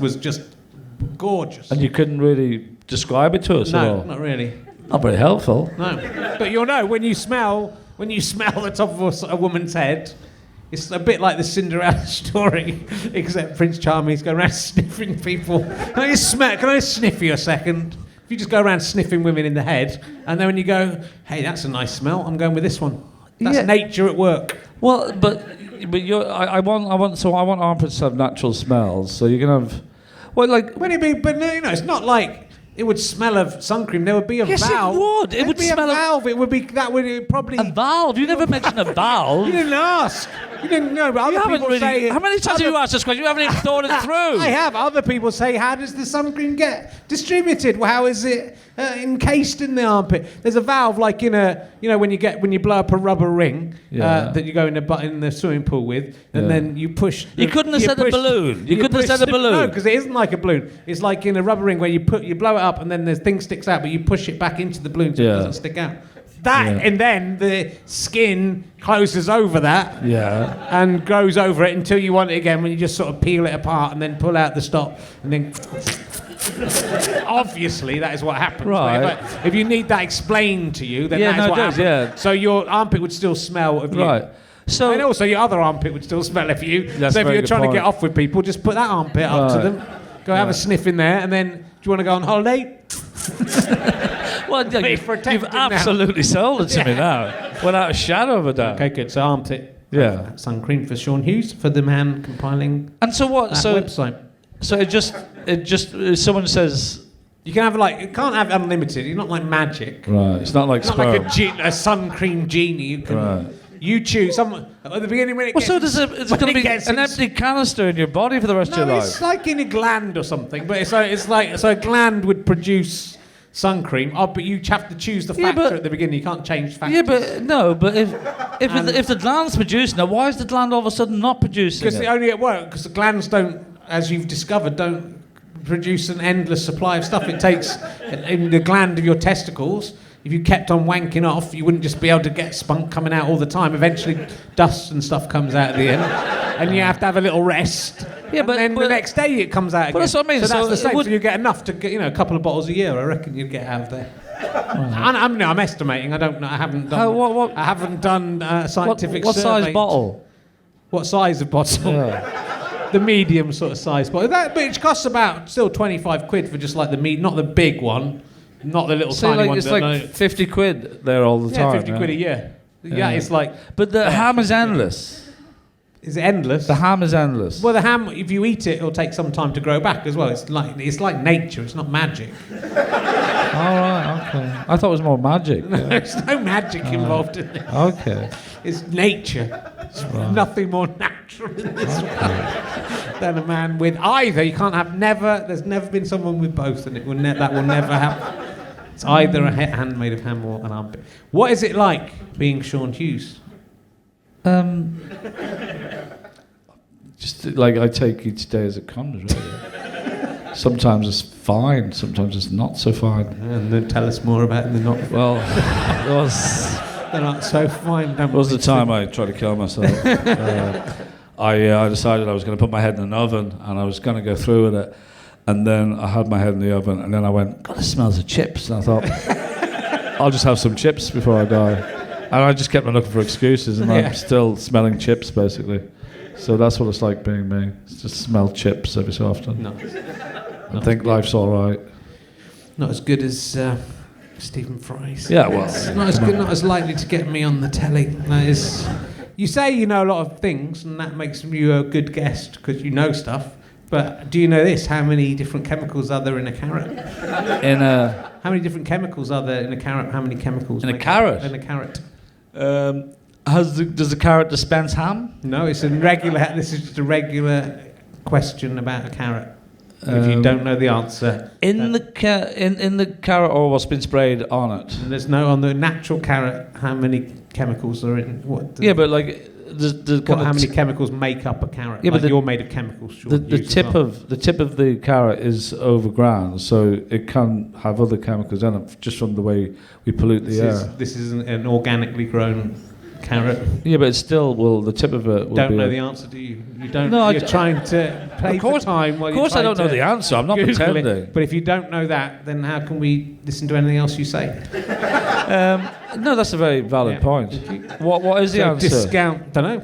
was just gorgeous. And you couldn't really describe it to us at all. No, not really. Not very helpful. No, but you'll know when you smell the top of a woman's head. It's a bit like the Cinderella story, except Prince Charming's going around sniffing people. Can I just sniff you a second? If you just go around sniffing women in the head, and then when you go, hey, that's a nice smell, I'm going with this one. That's nature at work. Well, but I want armpits to have natural smells, so you can have. Well, like. But it's not like. It would smell of suncream. There would be a yes, valve. It would. It would be smell a valve. It would be probably a valve. You never mentioned a valve. You didn't ask. You didn't know. But other people say. How many times have you asked this question? You haven't even thought it through. I have. Other people say, how does the suncream get distributed? Well, how is it encased in the armpit? There's a valve, like in when you blow up a rubber ring that you go in the swimming pool with, and then you push. You couldn't have said a balloon. You couldn't have said a balloon. No, because it isn't like a balloon. It's like in a rubber ring where you blow it up, and then the thing sticks out, but you push it back into the balloon so it doesn't stick out. And then the skin closes over that and goes over it until you want it again, when you just sort of peel it apart and then pull out the stop and then obviously that is what happens. Right. If you need that explained to you, then that's what happens. Yeah. So your armpit would still smell of you. Right. So, and also your other armpit would still smell of you. That's so if a very you're good trying point. to get off with people, just put that armpit up to them. Go have a sniff in there, and then, do you want to go on holiday? Well, you've absolutely sold it to me now, without a shadow of a doubt. Okay, good. So armpit. Yeah. Sun cream for Sean Hughes, for the man compiling. And so what? That website. So it just someone says. You can have you can't have unlimited. You're not like magic. Right. It's not like It's not sperm. like a sun cream genie. You can. Right. You choose someone at the beginning when it gets. So it's going to be an empty canister in your body for the rest of your life. It's like in a gland or something, but it's like a gland would produce sun cream. But you have to choose the factor at the beginning. You can't change factors. Yeah, but no. But if the gland's producing it, why is the gland all of a sudden not producing it? Because they only at work. Because the glands don't, as you've discovered, don't produce an endless supply of stuff. It takes in the gland of your testicles. If you kept on wanking off, you wouldn't just be able to get spunk coming out all the time. Eventually, dust and stuff comes out at the end, and you have to have a little rest. Yeah, but then the next day it comes out again. But that's what I mean. So that's the same. So you get enough to get, a couple of bottles a year. I reckon you'd get out of there. I'm estimating. I don't know. I haven't done. I haven't done scientific. What size surveys. bottle? What size of bottle? Yeah. The medium sort of size bottle. Which costs about still 25 quid for just like the not the big one. Not the little tiny one. It's like 50 quid there all the time. 50 quid a year. Yeah, it's like... But the ham is endless. Is it endless? The ham is endless. Well, the ham, if you eat it, it'll take some time to grow back as well. It's like nature. It's not magic. All right, okay. I thought it was more magic. Yeah. There's no magic involved in it. Okay. It's nature. There's nothing more natural in this world than a man with either. You can't have there's never been someone with both, and that will never happen. It's either a hand made of ham or an armpit. What is it like being Sean Hughes? Just like I take each day as it comes, really. Sometimes it's fine, sometimes it's not so fine. And then tell us more about the not. Well, they're not so fine. It was the time I tried to kill myself. I decided I was going to put my head in an oven and I was going to go through with it. And then I had my head in the oven, and then I went, God, this smells of chips. And I thought, I'll just have some chips before I die. And I just kept on looking for excuses, and I'm still smelling chips, basically. So that's what it's like being me. It's just smell chips every so often. I think life's all right. Not as good as Stephen Fry's. Yeah, well. It's not as good, not as likely to get me on the telly. That is, you say you know a lot of things, and that makes you a good guest because you know stuff. But do you know this? How many different chemicals are there in a carrot? How many different chemicals are there in a carrot? How many chemicals? In a carrot? In a carrot. Does the carrot dispense ham? No, it's a regular. This is just a regular question about a carrot. If you don't know the answer, in the carrot or what's been sprayed on it? and there's no on the natural carrot. How many chemicals are in? Yeah, but like how many chemicals make up a carrot? Yeah, like but you're made of chemicals. Sure, the tip of the carrot is overground, so it can have other chemicals in it just from the way we pollute the air. This is an organically grown carrot. Yeah, but it's still the tip of it. Will Don't be know the answer, do you? You don't. No, you're trying to play for time. While of course, I don't know the answer. I'm not Google pretending. it. But if you don't know that, then how can we listen to anything else you say? No, that's a very valid point. What is the answer? Discount. Don't know.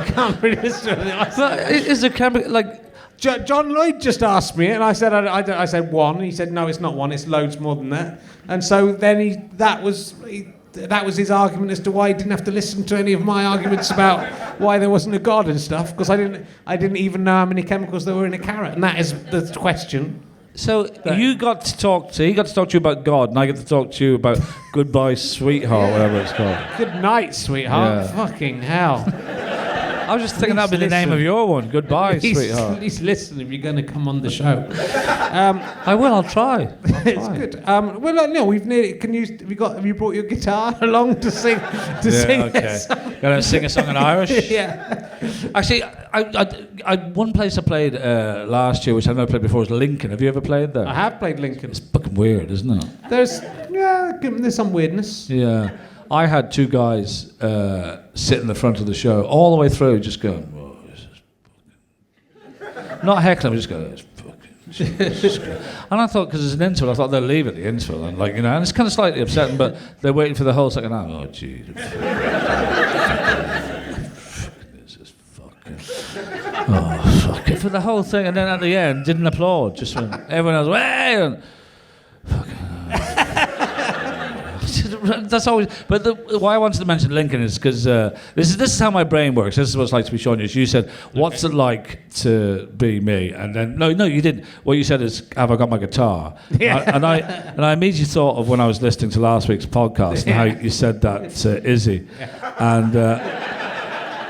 Can't really listen to the answer. But is a chemical like? John Lloyd just asked me, and I said I said one. And he said no, it's not one. It's loads more than that. And so then that was his argument as to why he didn't have to listen to any of my arguments about why there wasn't a God and stuff, because I didn't even know how many chemicals there were in a carrot, and that is the question. So he got to talk to you about God, and I get to talk to you about Goodbye, Sweetheart, whatever it's called. Good night, sweetheart. Yeah. Fucking hell. I was just thinking that'd be the name of your one. Goodbye, Sweetheart. At least listen if you're going to come on the show. I will. I'll try. It's good. Well, no, we've nearly. Have you brought your guitar along to sing? Sing okay. this song? Gonna sing a song in Irish? Yeah. Actually, I one place I played last year, which I've never played before, is Lincoln. Have you ever played there? I have played Lincoln. It's fucking weird, isn't it? There's some weirdness. Yeah. I had two guys sit in the front of the show all the way through, just going, "Whoa, this is fucking..." Not heckling, just going, "It's fucking..." And I thought, because it's an interval, I thought they'll leave at the interval, and and it's kind of slightly upsetting, but they're waiting for the whole second half. Oh, gee. This is fucking... Oh, fuck it. For the whole thing, and then at the end, didn't applaud, just when everyone else, "Hey!" and fucking... That's always. But why I wanted to mention Lincoln is because this is how my brain works. This is what it's like to be Sean Hughes. You said, "What's it like to be me?" And then no, you didn't. What you said is, "Have I got my guitar?" Yeah. And I immediately thought of when I was listening to last week's podcast and how you said that to Izzy, and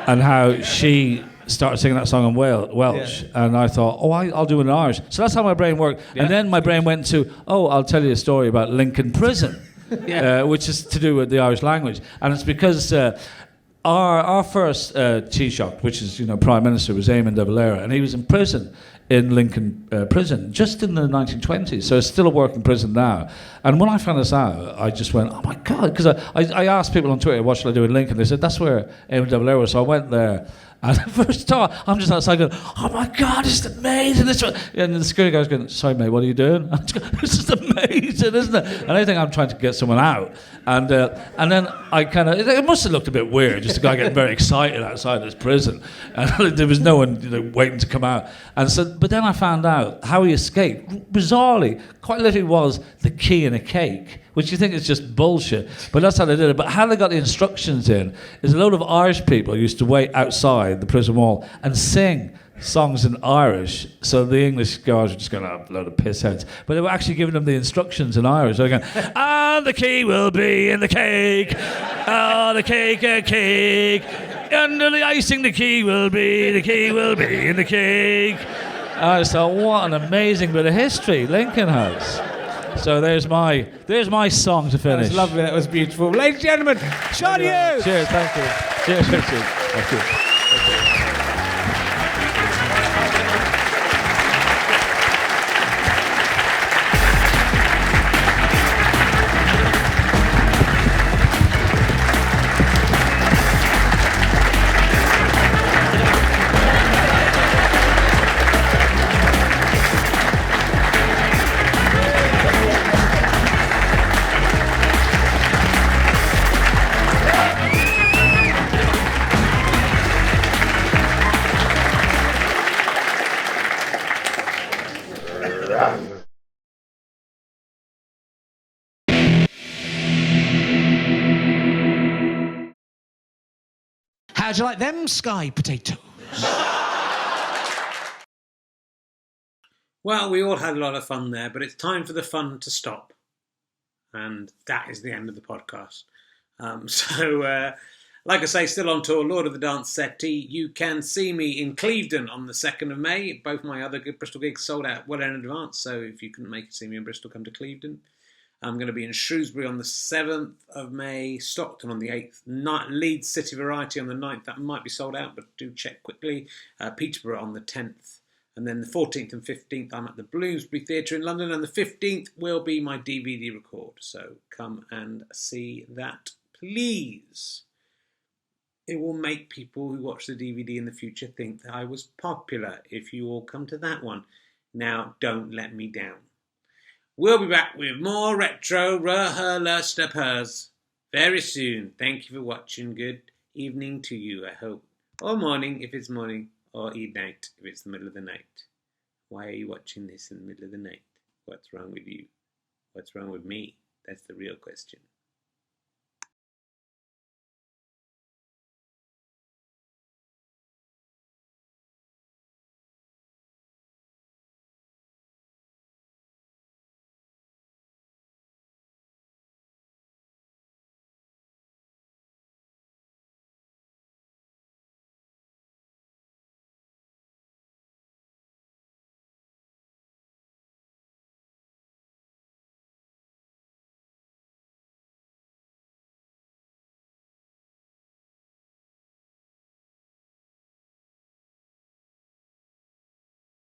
how she started singing that song in Welsh, and I thought, I'll do it in Irish. So that's how my brain worked. Yeah. And then my brain went to, I'll tell you a story about Lincoln Prison. Which is to do with the Irish language, and it's because our first Taoiseach, which is Prime Minister, was Eamon de Valera, and he was in prison in Lincoln Prison just in the 1920s, so it's still a working prison now. And when I found this out, I just went, oh my God, because I asked people on Twitter, what should I do in Lincoln? They said, that's where Eamon de Valera was, so I went there. And the first time, I'm just outside going, oh my God, it's amazing. And the security guy's going, sorry mate, what are you doing? I'm just going, it's just amazing, isn't it? And I think I'm trying to get someone out. And then I it must have looked a bit weird, just a guy getting very excited outside this prison. And there was no one waiting to come out. And so, but then I found out how he escaped. Bizarrely, quite literally was the key in a cake, which you think is just bullshit, but that's how they did it. But how they got the instructions in is a load of Irish people used to wait outside the prison wall and sing songs in Irish, so the English guys were just going, a load of piss heads, but they were actually giving them the instructions in Irish. They were going, and the key will be in the cake, the cake, a cake, under the icing the key will be in the cake. I thought, what an amazing bit of history Lincoln has. So there's my song to finish. That was lovely. That was beautiful. Ladies and gentlemen, Sean Hughes. Cheers. Thank you. Cheers. Thank you. How'd you like them sky potatoes? Well, we all had a lot of fun there, but it's time for the fun to stop. And that is the end of the podcast. Like I say, still on tour, Lord of the Dance Settee. You can see me in Clevedon on the 2nd of May. Both my other Bristol gigs sold out well in advance, so if you couldn't make it see me in Bristol, come to Clevedon. I'm going to be in Shrewsbury on the 7th of May, Stockton on the 8th, Leeds City Variety on the 9th. That might be sold out, but do check quickly. Peterborough on the 10th. And then the 14th and 15th, I'm at the Bloomsbury Theatre in London. And the 15th will be my DVD record. So come and see that, please. It will make people who watch the DVD in the future think that I was popular if you all come to that one. Now, don't let me down. We'll be back with more retro RHLSTPs very soon. Thank you for watching. Good evening to you, I hope. Or morning, if it's morning. Or night, if it's the middle of the night. Why are you watching this in the middle of the night? What's wrong with you? What's wrong with me? That's the real question.